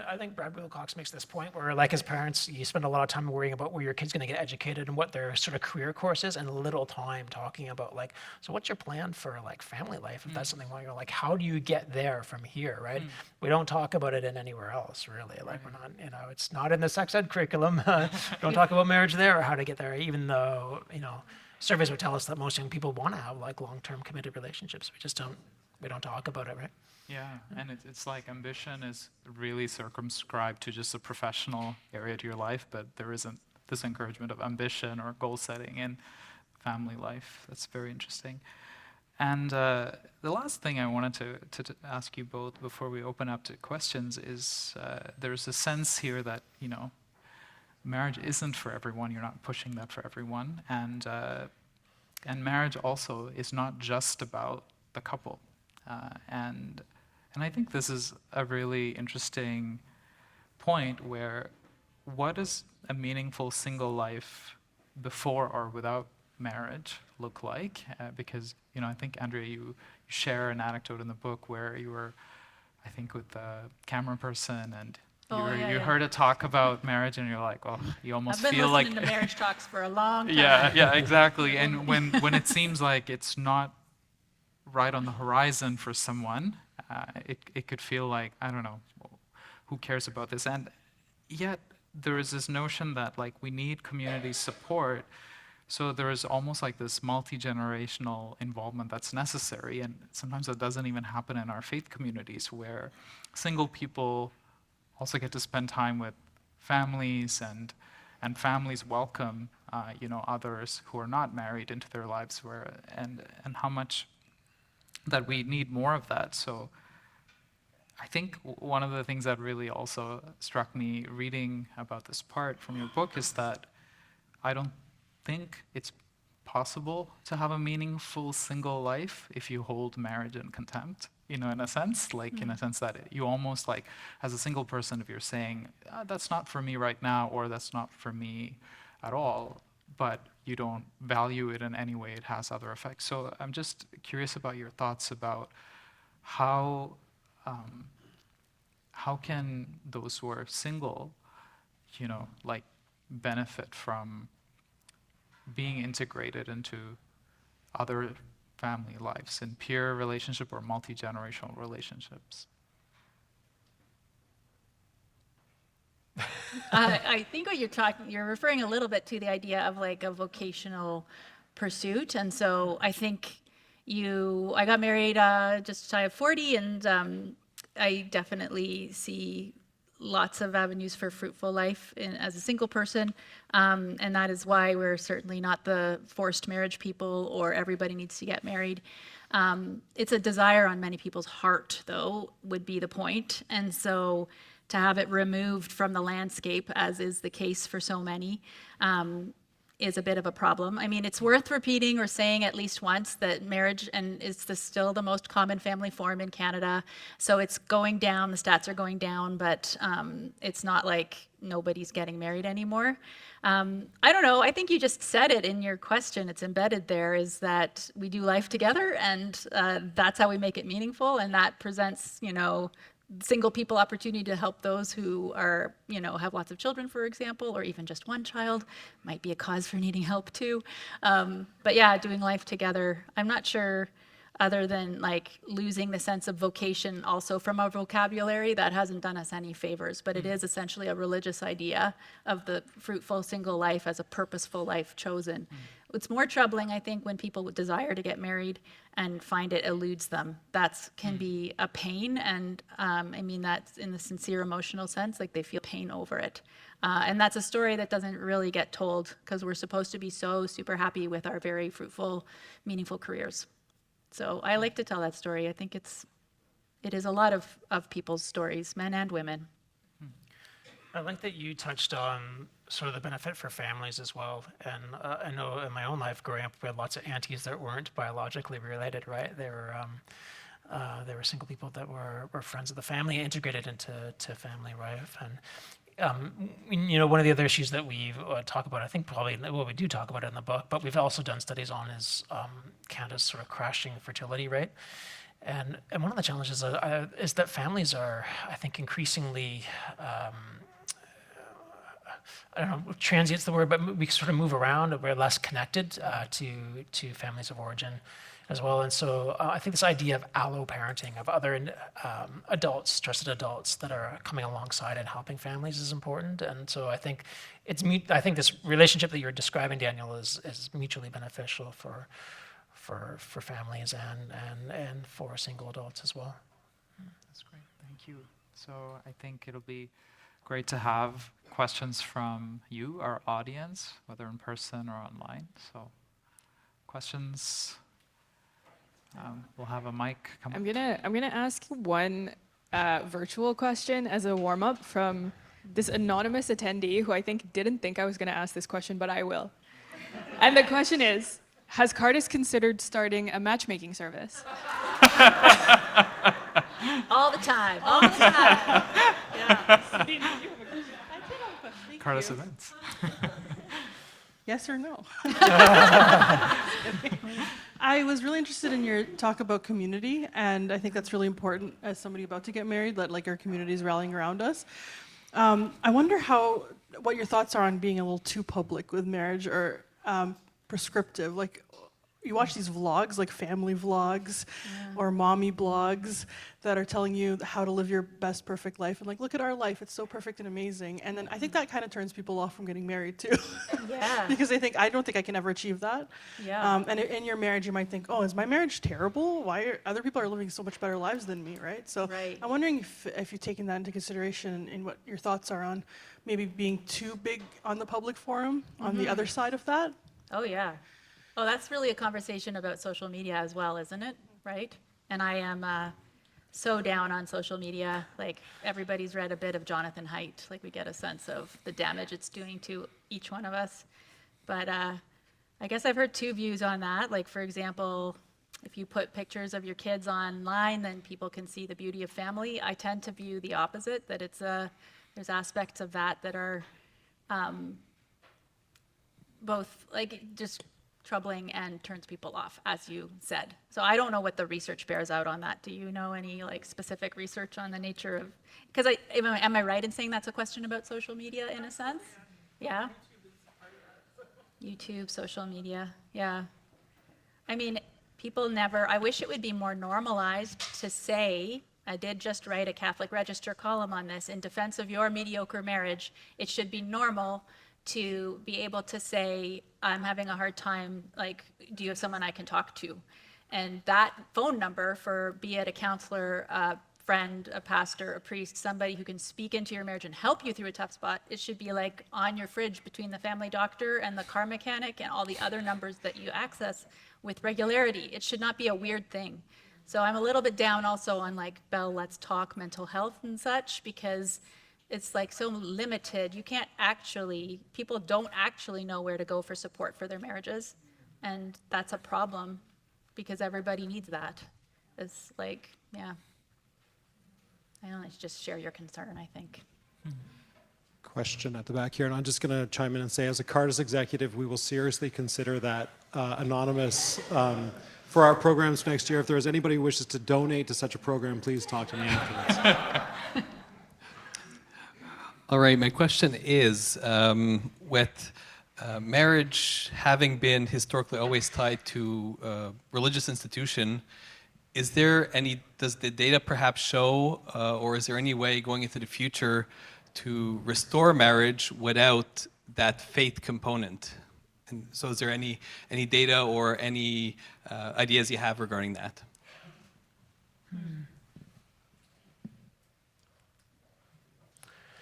I think Brad Wilcox makes this point where, like, as parents, you spend a lot of time worrying about where your kid's going to get educated and what their sort of career course is, and little time talking about, like, so what's your plan for, like, family life? If that's something where you're like, how do you get there from here, right? We don't talk about it in anywhere else, really. Like, we're not, it's not in the sex ed curriculum. Don't talk about marriage there or how to get there, even though, surveys would tell us that most young people want to have, like, long-term committed relationships. We don't talk about it, right? Yeah, and it's like ambition is really circumscribed to just a professional area to your life, but there isn't this encouragement of ambition or goal setting in family life. That's very interesting. And the last thing I wanted to ask you both before we open up to questions is there's a sense here that, marriage isn't for everyone. You're not pushing that for everyone. And marriage also is not just about the couple. And I think this is a really interesting point where what does a meaningful single life before or without marriage look like? Because, I think, Andrea, you share an anecdote in the book where you were, I think, with the camera person and you heard a talk about marriage and you're like, oh, you almost I've been feel like... listening to marriage talks for a long time. Yeah, exactly. And when it seems like it's not right on the horizon for someone, it could feel like, I don't know, who cares about this? And yet there is this notion that like we need community support. So there is almost like this multi-generational involvement that's necessary, and sometimes that doesn't even happen in our faith communities, where single people also get to spend time with families, and families welcome others who are not married into their lives, and how much that we need more of that. So I think one of the things that really also struck me reading about this part from your book is that I don't think it's possible to have a meaningful single life if you hold marriage in contempt, in a sense, in a sense that you almost like, as a single person, if you're saying, that's not for me right now, or that's not for me at all, but you don't value it in any way, it has other effects. So I'm just curious about your thoughts about how can those who are single, benefit from being integrated into other family lives in peer relationship or multi-generational relationships? I think what you're referring a little bit to the idea of like a vocational pursuit. And so I think I got married just shy of 40, and I definitely see lots of avenues for fruitful life as a single person. And that is why we're certainly not the forced marriage people or everybody needs to get married. It's a desire on many people's heart, though, would be the point. And so to have it removed from the landscape, as is the case for so many, is a bit of a problem. I mean, it's worth repeating or saying at least once that marriage is still the most common family form in Canada. So it's going down, the stats are going down, but it's not like nobody's getting married anymore. I don't know, I think you just said it in your question, it's embedded there, is that we do life together, and that's how we make it meaningful, and that presents, single people opportunity to help those who are, have lots of children, for example, or even just one child might be a cause for needing help too. But yeah, doing life together, I'm not sure, other than like losing the sense of vocation also from our vocabulary, that hasn't done us any favors, but it is essentially a religious idea of the fruitful single life as a purposeful life chosen. It's more troubling, I think, when people desire to get married and find it eludes them. That can be a pain, and I mean that's in the sincere emotional sense, like they feel pain over it. And that's a story that doesn't really get told because we're supposed to be so super happy with our very fruitful, meaningful careers. So I like to tell that story. I think it is a lot of people's stories, men and women. I like that you touched on sort of the benefit for families as well. And I know in my own life growing up, we had lots of aunties that weren't biologically related, right? They were single people that were friends of the family, integrated into family life. And one of the other issues that we talk about, I think probably, well, we do talk about it in the book, but we've also done studies on is Canada's sort of crashing fertility rate. And one of the challenges is that families are, I think, increasingly, I don't know, transient's the word, but we sort of move around. We're less connected to families of origin as well. And so I think this idea of allo-parenting, of other adults, trusted adults that are coming alongside and helping families is important. And so I think this relationship that you're describing, Daniel, is mutually beneficial for families and for single adults as well. That's great, thank you. So I think it'll be great to have questions from you, our audience, whether in person or online. So questions We'll have a mic come up. I'm gonna ask one virtual question as a warm up from this anonymous attendee who I think didn't think I was gonna ask this question, but I will. And the question is, has Cardus considered starting a matchmaking service? All the time, all the time. Cardus events. Yes or no? I was really interested in your talk about community, and I think that's really important as somebody about to get married, that like our community is rallying around us. I wonder what your thoughts are on being a little too public with marriage or prescriptive. Like, you watch these vlogs, like family vlogs or mommy blogs that are telling you how to live your best perfect life. And like, look at our life, it's so perfect and amazing. And then I think that kind of turns people off from getting married too. Yeah. Because they think, I don't think I can ever achieve that. Yeah. And in your marriage, you might think, oh, is my marriage terrible? Why are other people are living so much better lives than me, right? So Right. I'm wondering if you've taken that into consideration and what your thoughts are on maybe being too big on the public forum on the other side of that. Oh, yeah. Oh, that's really a conversation about social media as well, isn't it? Right? And I am so down on social media. Like, everybody's read a bit of Jonathan Haidt. Like, we get a sense of the damage it's doing to each one of us. But I guess I've heard two views on that. Like, for example, if you put pictures of your kids online, then people can see the beauty of family. I tend to view the opposite, that there's aspects of that are both like just troubling and turns people off, as you said. So I don't know what the research bears out on that. Do you know any like specific research on the nature of, because am I right in saying that's a question about social media in a sense? Yeah? YouTube, social media, yeah. I mean, I wish it would be more normalized to say, I did just write a Catholic Register column on this, in defense of your mediocre marriage, it should be normal to be able to say, I'm having a hard time, like, do you have someone I can talk to? And that phone number for, be it a counselor, a friend, a pastor, a priest, somebody who can speak into your marriage and help you through a tough spot, it should be like on your fridge between the family doctor and the car mechanic and all the other numbers that you access with regularity. It should not be a weird thing. So I'm a little bit down also on like Bell Let's Talk mental health and such, because it's like so limited. People don't actually know where to go for support for their marriages. And that's a problem because everybody needs that. It's like, yeah. I don't know, just share your concern, I think. Question at the back here, and I'm just going to chime in and say, as a Cardus executive, we will seriously consider that anonymous for our programs next year. If there is anybody who wishes to donate to such a program, please talk to me afterwards. All right, my question is, with marriage having been historically always tied to a religious institution, does the data perhaps show, or is there any way going into the future to restore marriage without that faith component? And so is there any data or any ideas you have regarding that?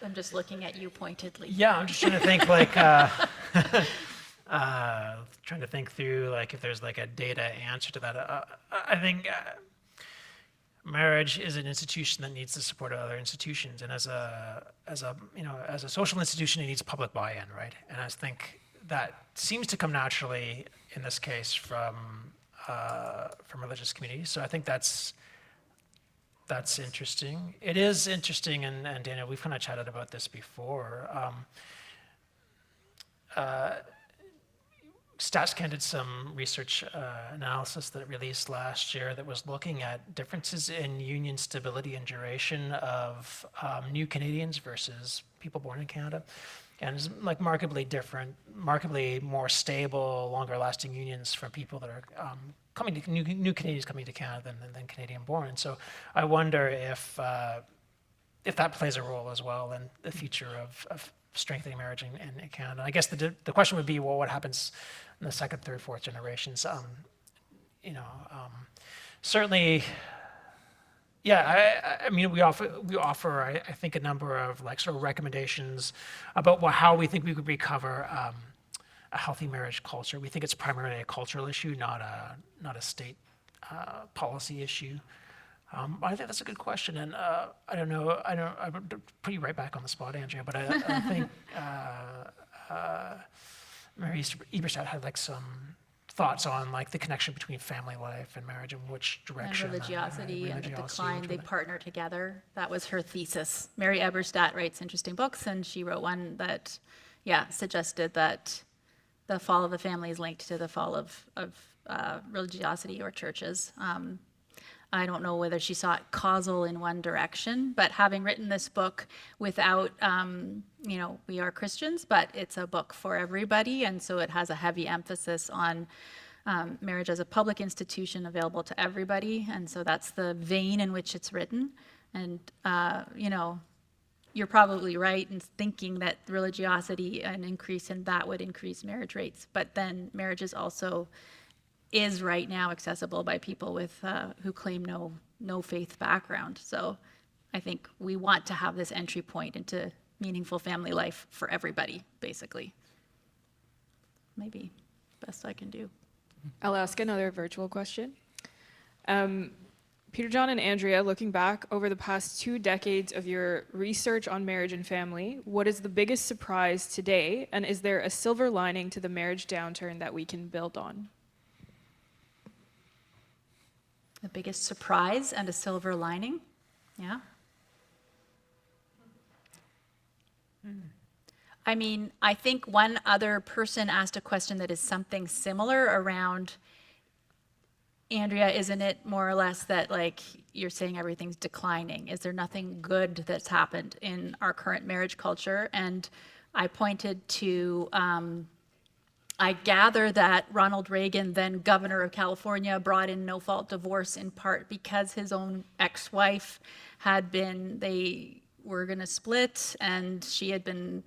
I'm just looking at you pointedly. Yeah, I'm just trying to think like, trying to think through like if there's like a data answer to that. I think marriage is an institution that needs the support of other institutions, and as a social institution, it needs public buy-in, right? And I think that seems to come naturally in this case from religious communities. So I think that's interesting. It is interesting, and Dana, we've kind of chatted about this before. StatsCan did some research analysis that it released last year that was looking at differences in union stability and duration of new Canadians versus people born in Canada. And it's like markedly different, markedly more stable, longer lasting unions from people that are new Canadians coming to Canada than Canadian born. And so I wonder if that plays a role as well in the future of strengthening marriage in Canada. I guess the question would be, well, what happens in the second, third, fourth generations? Certainly, yeah. I mean, we offer I think a number of like sort of recommendations about how we think we could recover a healthy marriage culture. We think it's primarily a cultural issue, not a state policy issue. I think that's a good question, and I don't know. I would put you right back on the spot, Andrea. But I think Mary Eberstadt had like some thoughts on like the connection between family life and marriage and which And direction. religiosity and the religiosity, decline, which they way. partner together. That was her thesis. Mary Eberstadt writes interesting books, and she wrote one that, suggested that the fall of the family is linked to the fall of religiosity or churches. I don't know whether she saw it causal in one direction, but having written this book without, we are Christians, but it's a book for everybody, and so it has a heavy emphasis on marriage as a public institution available to everybody, and so that's the vein in which it's written. And, you're probably right in thinking that religiosity, an increase in that would increase marriage rates, but then marriage is right now accessible by people with who claim no faith background. So I think we want to have this entry point into meaningful family life for everybody, basically. Maybe best I can do. I'll ask another virtual question. Peter John and Andrea, looking back over the past 2 decades of your research on marriage and family, what is the biggest surprise today, and is there a silver lining to the marriage downturn that we can build on? The biggest surprise and a silver lining. Yeah. I mean, I think one other person asked a question that is something similar around, Andrea, isn't it more or less that like you're saying everything's declining? Is there nothing good that's happened in our current marriage culture? And I pointed to, I gather that Ronald Reagan, then governor of California, brought in no-fault divorce in part because his own ex-wife they were going to split, and she had been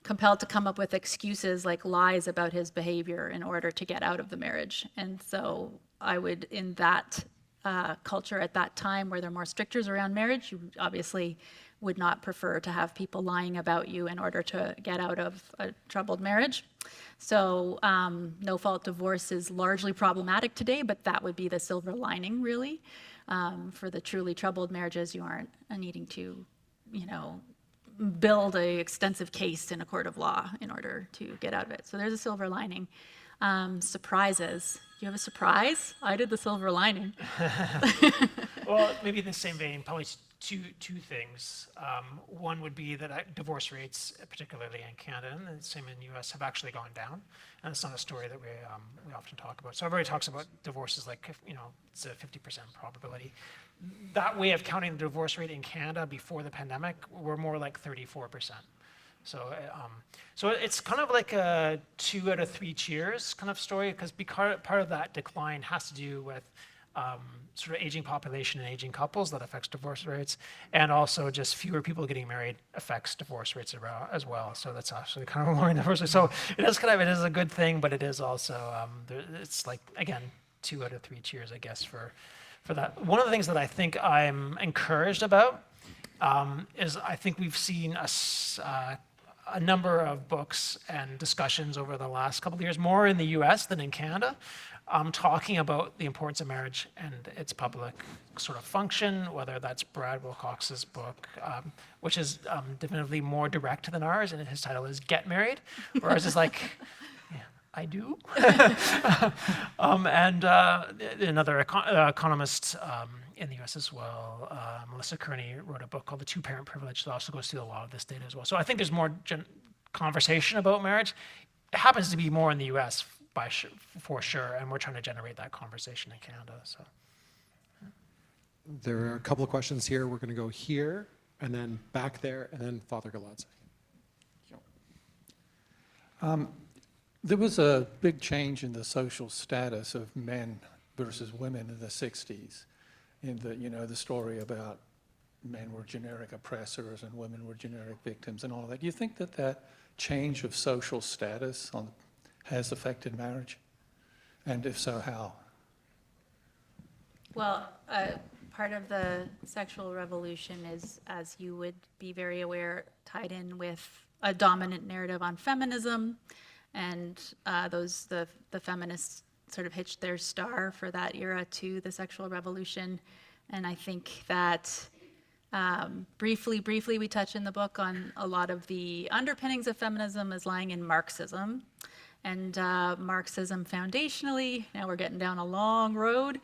compelled to come up with excuses like lies about his behavior in order to get out of the marriage. And so I would, in that culture at that time where there are more strictures around marriage, you obviously would not prefer to have people lying about you in order to get out of a troubled marriage. So no-fault divorce is largely problematic today, but that would be the silver lining, really. For the truly troubled marriages, you aren't needing to, build an extensive case in a court of law in order to get out of it. So there's a silver lining. Surprises. Do you have a surprise? I did the silver lining. Well, maybe in the same vein, probably two things. One would be that divorce rates, particularly in Canada and the same in the U.S., have actually gone down, and it's not a story that we often talk about. So everybody talks about divorces like it's a 50% probability. That way of counting the divorce rate in Canada before the pandemic were more like 34%. So, so it's kind of like a 2 out of 3 cheers kind of story, because part of that decline has to do with sort of aging population and aging couples that affects divorce rates, and also just fewer people getting married affects divorce rates as well. So that's actually kind of lowering the divorce rate. So it is a good thing, but it is also it's like, again, 2 out of 3 cheers, I guess, for that. One of the things that I think I'm encouraged about is I think we've seen a number of books and discussions over the last couple of years, more in the US than in Canada, talking about the importance of marriage and its public sort of function, whether that's Brad Wilcox's book, which is definitely more direct than ours, and his title is Get Married, whereas it's like, I do. And another economist in the US as well, Melissa Kearney, wrote a book called The Two-Parent Privilege that also goes through a lot of this data as well. So I think there's more conversation about marriage. It happens to be more in the US for sure, and we're trying to generate that conversation in Canada. So There are a couple of questions here. We're going to go here, and then back there, and then Father Galadze. There was a big change in the social status of men versus women in the 60s. In the story about men were generic oppressors and women were generic victims and all of that. Do you think that change of social status has affected marriage? And if so, how? Well, part of the sexual revolution is, as you would be very aware, tied in with a dominant narrative on feminism, and the feminists sort of hitched their star for that era to the sexual revolution. And I think that briefly, we touch in the book on a lot of the underpinnings of feminism as lying in Marxism. And Marxism foundationally, now we're getting down a long road,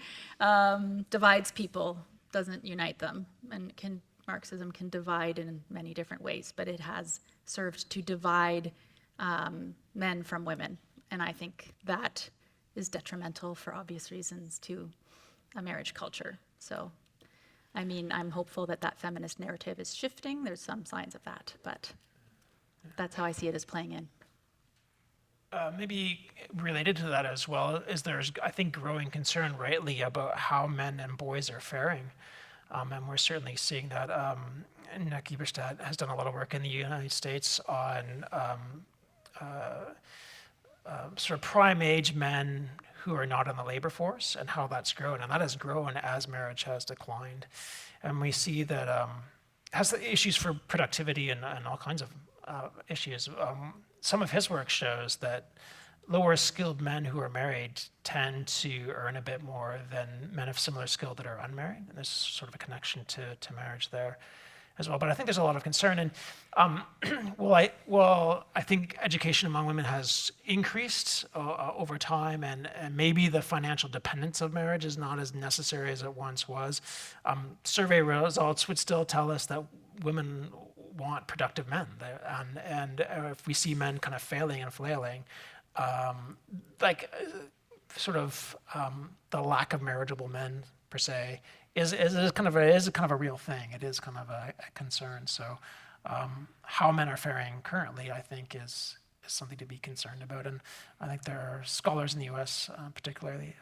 divides people, doesn't unite them. And Marxism can divide in many different ways, but it has served to divide men from women. And I think that is detrimental for obvious reasons to a marriage culture. So, I mean, I'm hopeful that that feminist narrative is shifting. There's some signs of that, but that's how I see it as playing in. Maybe related to that as well is there's, I think, growing concern rightly about how men and boys are faring. And we're certainly seeing that. Nick Eberstadt has done a lot of work in the United States on sort of prime age men who are not in the labor force and how that's grown. And that has grown as marriage has declined. And we see that has the issues for productivity and all kinds of issues. Some of his work shows that lower skilled men who are married tend to earn a bit more than men of similar skill that are unmarried. And there's sort of a connection to marriage there as well. But I think there's a lot of concern. And I think education among women has increased over time, and maybe the financial dependence of marriage is not as necessary as it once was. Survey results would still tell us that women want productive men. And if we see men kind of failing and flailing, the lack of marriageable men per se is kind of a real thing. It is kind of a concern. So how men are faring currently, I think, is something to be concerned about. And I think there are scholars in the U.S. Particularly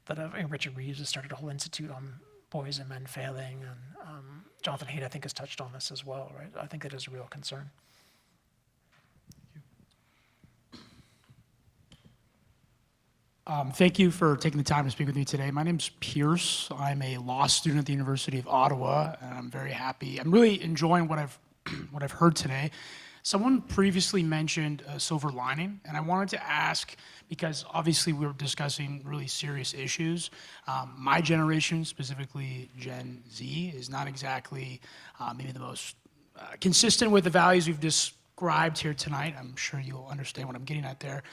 that have, Richard Reeves has started a whole institute on boys and men failing, and Jonathan Haidt, I think, has touched on this as well, right? I think it is a real concern. Thank you for taking the time to speak with me today. My name's Pierce. I'm a law student at the University of Ottawa, and I'm very happy. I'm really enjoying what I've heard today. Someone previously mentioned a silver lining, and I wanted to ask, because obviously we're discussing really serious issues. My generation, specifically Gen Z, is not exactly maybe the most consistent with the values we've described here tonight. I'm sure you'll understand what I'm getting at there.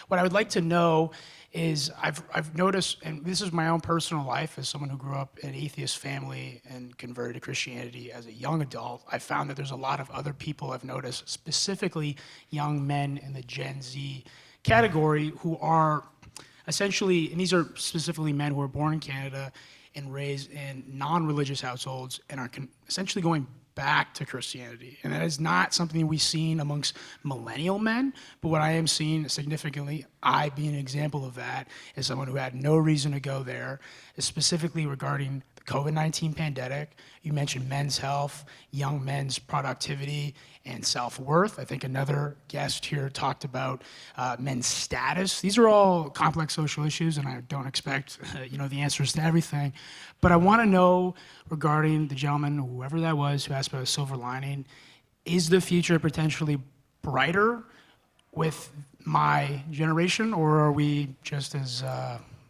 What I would like to know is I've noticed, and this is my own personal life as someone who grew up in an atheist family and converted to Christianity as a young adult, I found that there's a lot of other people I've noticed, specifically young men in the Gen Z category, who are essentially, and these are specifically men who are born in Canada and raised in non-religious households and are essentially going back to Christianity. And that is not something we've seen amongst millennial men, but what I am seeing significantly, I being an example of that, is someone who had no reason to go there, is specifically regarding the COVID-19 pandemic. You mentioned men's health, young men's productivity, and self-worth. I think another guest here talked about men's status. These are all complex social issues, and I don't expect the answers to everything. But I want to know, regarding the gentleman, whoever that was, who asked about a silver lining, is the future potentially brighter with my generation, or are we just as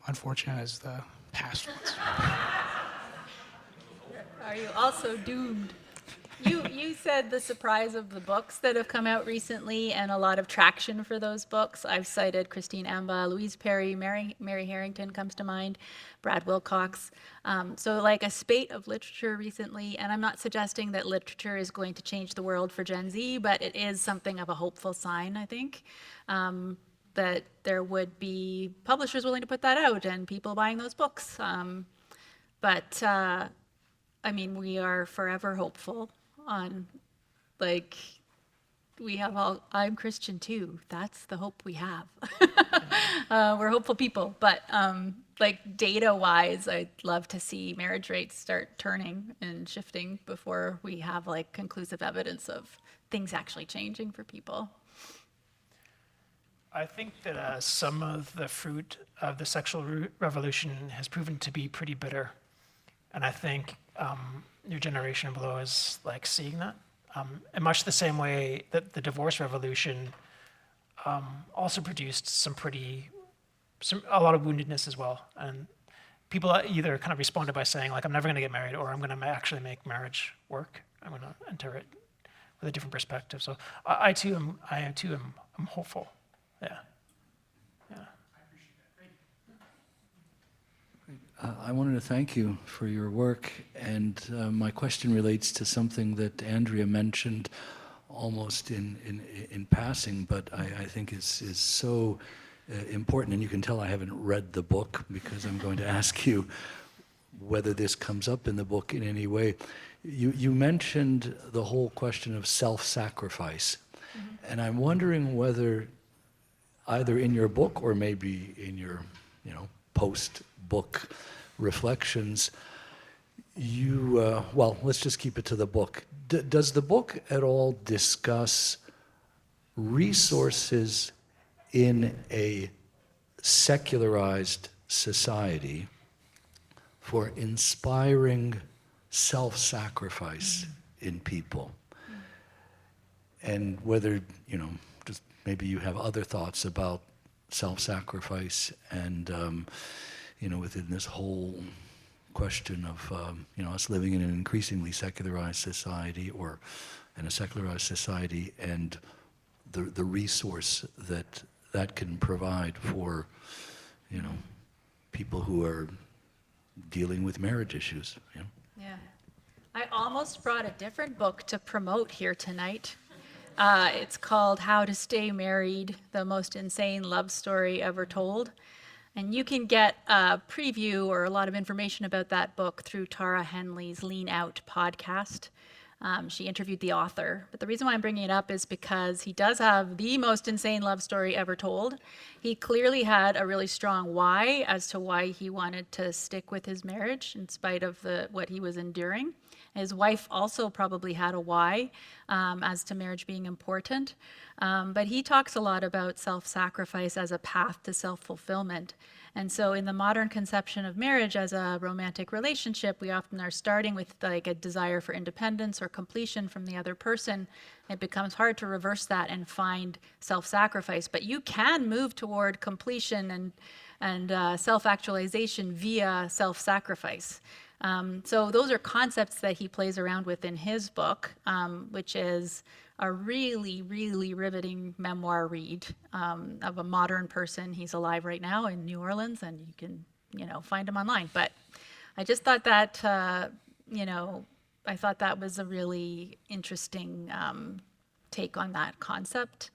unfortunate as the past ones? Are you also doomed? You said the surprise of the books that have come out recently and a lot of traction for those books. I've cited Christine Amba, Louise Perry, Mary Harrington comes to mind, Brad Wilcox. So like a spate of literature recently, and I'm not suggesting that literature is going to change the world for Gen Z, but it is something of a hopeful sign, I think, that there would be publishers willing to put that out and people buying those books. I mean, we are forever hopeful on, like, we have all, I'm Christian too. That's the hope we have. We're hopeful people, but like data-wise, I'd love to see marriage rates start turning and shifting before we have like conclusive evidence of things actually changing for people. I think that some of the fruit of the sexual revolution has proven to be pretty bitter. And I think your generation below is like seeing that. In much the same way that the divorce revolution also produced some pretty a lot of woundedness as well. And people either kind of responded by saying, like, I'm never going to get married, or I'm going to actually make marriage work. I'm going to enter it with a different perspective. So I too am hopeful. Yeah. I wanted to thank you for your work, and my question relates to something that Andrea mentioned almost in passing, but I think is so important, and you can tell I haven't read the book because I'm going to ask you whether this comes up in the book in any way. You mentioned the whole question of self-sacrifice, and I'm wondering whether either in your book or maybe in your, post-book reflections, well, let's just keep it to the book. Does the book at all discuss resources in a secularized society for inspiring self-sacrifice in people? And whether, just maybe you have other thoughts about self-sacrifice and, within this whole question of, us living in an increasingly secularized society or in a secularized society and the resource that can provide for, people who are dealing with marriage issues. Yeah. I almost brought a different book to promote here tonight. It's called How to Stay Married, the Most Insane Love Story Ever Told. And you can get a preview or a lot of information about that book through Tara Henley's Lean Out podcast. She interviewed the author. But the reason why I'm bringing it up is because he does have the most insane love story ever told. He clearly had a really strong why as to why he wanted to stick with his marriage in spite of what he was enduring. His wife also probably had a why as to marriage being important. But he talks a lot about self-sacrifice as a path to self-fulfillment. And so in the modern conception of marriage as a romantic relationship, we often are starting with like a desire for independence or completion from the other person. It becomes hard to reverse that and find self-sacrifice. But you can move toward completion and self-actualization via self-sacrifice. So those are concepts that he plays around with in his book, which is a really, really riveting memoir read of a modern person. He's alive right now in New Orleans, and you can, find him online. But I just thought that, I thought that was a really interesting take on that concept.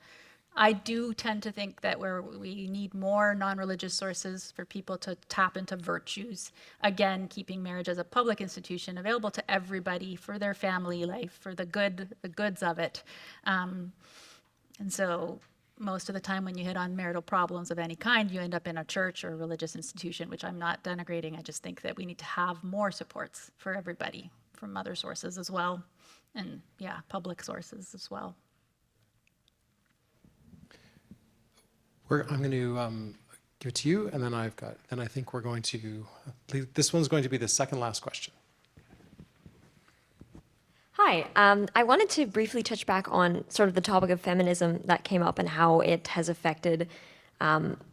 I do tend to think that we need more non-religious sources for people to tap into virtues. Again, keeping marriage as a public institution available to everybody for their family life, for the goods of it. And so most of the time when you hit on marital problems of any kind, you end up in a church or a religious institution, which I'm not denigrating. I just think that we need to have more supports for everybody from other sources as well. And public sources as well. I'm going to give it to you, and then I think we're going to, this one's going to be the second last question. Hi, I wanted to briefly touch back on sort of the topic of feminism that came up and how it has affected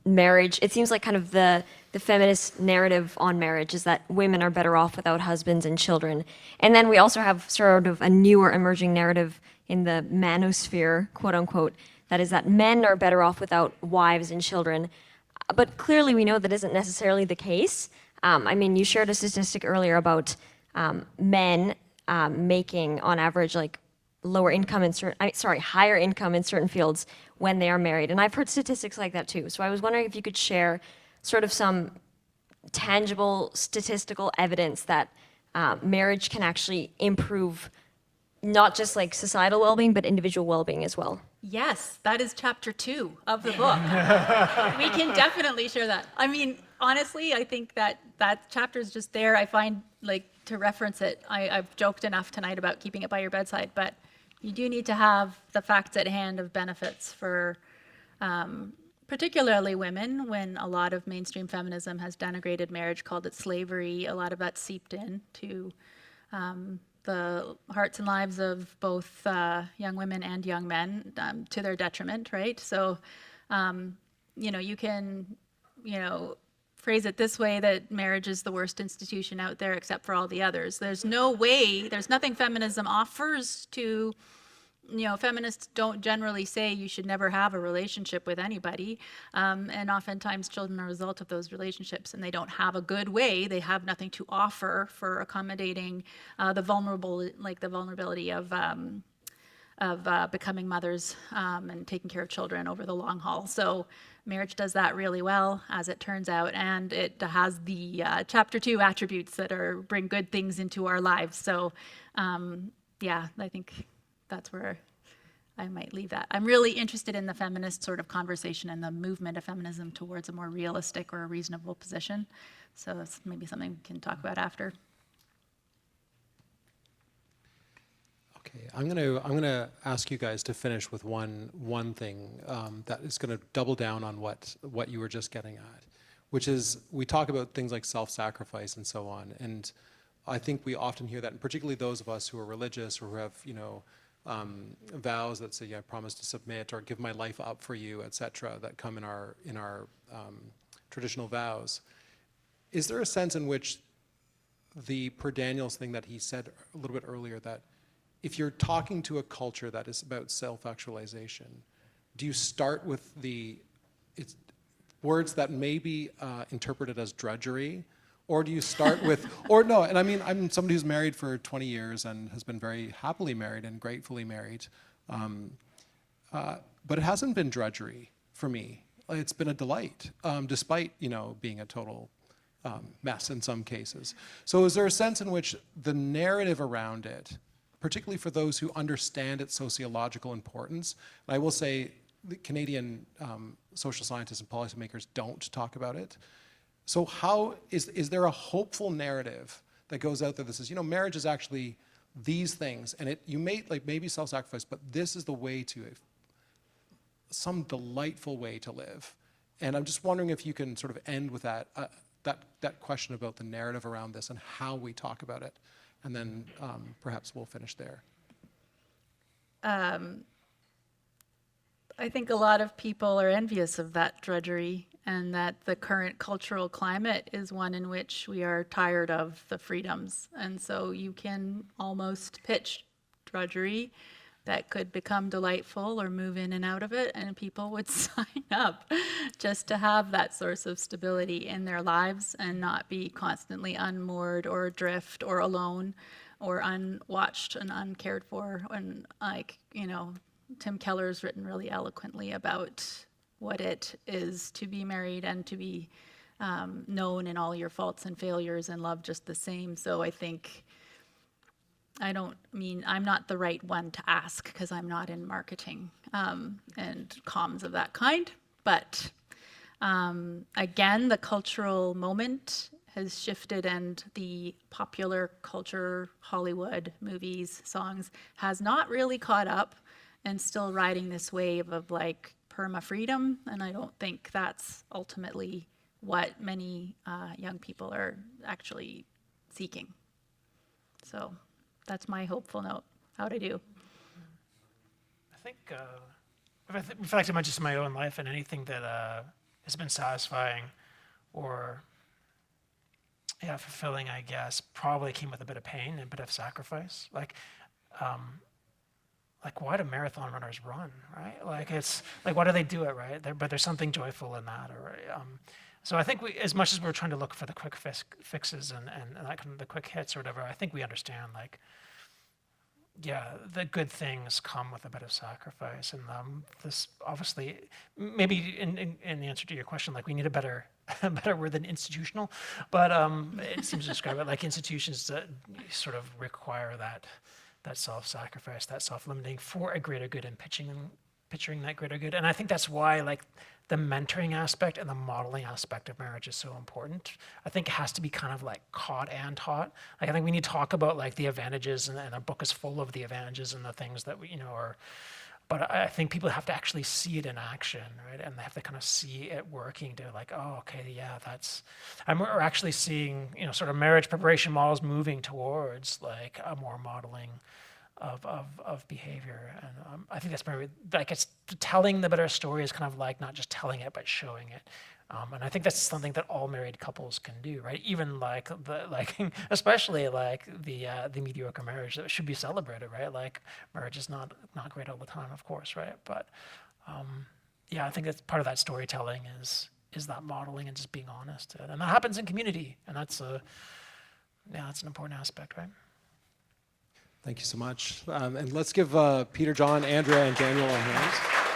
marriage. It seems like kind of the feminist narrative on marriage is that women are better off without husbands and children. And then we also have sort of a newer emerging narrative in the manosphere, quote unquote, that is that men are better off without wives and children. But clearly we know that isn't necessarily the case. You shared a statistic earlier about men making, on average, like higher income in certain fields when they are married. And I've heard statistics like that too. So I was wondering if you could share sort of some tangible statistical evidence that marriage can actually improve not just like societal well-being, but individual well-being as well. Yes, that is chapter 2 of the book. We can definitely share that. Honestly, I think that chapter is just there. I find, to reference it, I've joked enough tonight about keeping it by your bedside, but you do need to have the facts at hand of benefits for particularly women, when a lot of mainstream feminism has denigrated marriage, called it slavery. A lot of that seeped in to the hearts and lives of both young women and young men to their detriment, right? So, you can phrase it this way, that marriage is the worst institution out there except for all the others. There's no way, there's nothing feminism offers to, feminists don't generally say you should never have a relationship with anybody. And oftentimes children are a result of those relationships, and they don't have a good way. They have nothing to offer for accommodating the vulnerability of becoming mothers and taking care of children over the long haul. So marriage does that really well, as it turns out, and it has the chapter 2 attributes that bring good things into our lives. So I think that's where I might leave that. I'm really interested in the feminist sort of conversation and the movement of feminism towards a more realistic or a reasonable position. So that's maybe something we can talk about after. Okay, I'm gonna ask you guys to finish with one thing that is going to double down on what you were just getting at, which is we talk about things like self-sacrifice and so on, and I think we often hear that, and particularly those of us who are religious or who have vows that say, I promise to submit or give my life up for you, etc., that come in our traditional vows. Is there a sense in which the Per Daniels thing that he said a little bit earlier, that if you're talking to a culture that is about self-actualization, do you start with words that may be interpreted as drudgery, or do you start with, or no, and I mean, I'm somebody who's married for 20 years and has been very happily married and gratefully married, but it hasn't been drudgery for me. It's been a delight, despite, being a total mess in some cases. So is there a sense in which the narrative around it, particularly for those who understand its sociological importance, and I will say the Canadian social scientists and policymakers don't talk about it. So how is there a hopeful narrative that goes out there that says, marriage is actually these things, and you may maybe self-sacrifice, but this is the way to some delightful way to live. And I'm just wondering if you can sort of end with that question about the narrative around this and how we talk about it, and then perhaps we'll finish there. I think a lot of people are envious of that drudgery, and that the current cultural climate is one in which we are tired of the freedoms. And so you can almost pitch drudgery that could become delightful or move in and out of it, and people would sign up just to have that source of stability in their lives and not be constantly unmoored or adrift or alone or unwatched and uncared for. And Tim Keller's written really eloquently about what it is to be married and to be known in all your faults and failures and loved just the same. So I think, I'm not the right one to ask because I'm not in marketing and comms of that kind. But again, the cultural moment has shifted, and the popular culture, Hollywood, movies, songs, has not really caught up and still riding this wave of perma-freedom, and I don't think that's ultimately what many young people are actually seeking. So that's my hopeful note. How'd I do? I think if I reflect on just my own life, and anything that has been satisfying or fulfilling, I guess, probably came with a bit of pain and a bit of sacrifice. Why do marathon runners run, right? It's why do they do it, right? But there's something joyful in that, so I think as much as we're trying to look for the quick fixes and that kind of the quick hits or whatever, I think we understand the good things come with a bit of sacrifice, and this obviously maybe in the answer to your question, we need a better word than institutional, but it seems to describe it like institutions that sort of require that self-sacrifice, that self-limiting for a greater good, and picturing that greater good. And I think that's why the mentoring aspect and the modeling aspect of marriage is so important. I think it has to be kind of caught and taught. I think we need to talk about the advantages, and our book is full of the advantages and the things that we are. But I think people have to actually see it in action, right? And they have to kind of see it working to that's. And we're actually seeing, sort of marriage preparation models moving towards a more modeling of behavior. And I think that's maybe it's telling the better story is kind of not just telling it, but showing it. And I think that's something that all married couples can do, right? Even especially the mediocre marriage that should be celebrated, right? Like marriage is not great all the time, of course, right? But yeah, I think that's part of that storytelling is that modeling and just being honest, and that happens in community, and that's an important aspect, right? Thank you so much. And let's give Peter, John, Andrea, and Daniel a hand.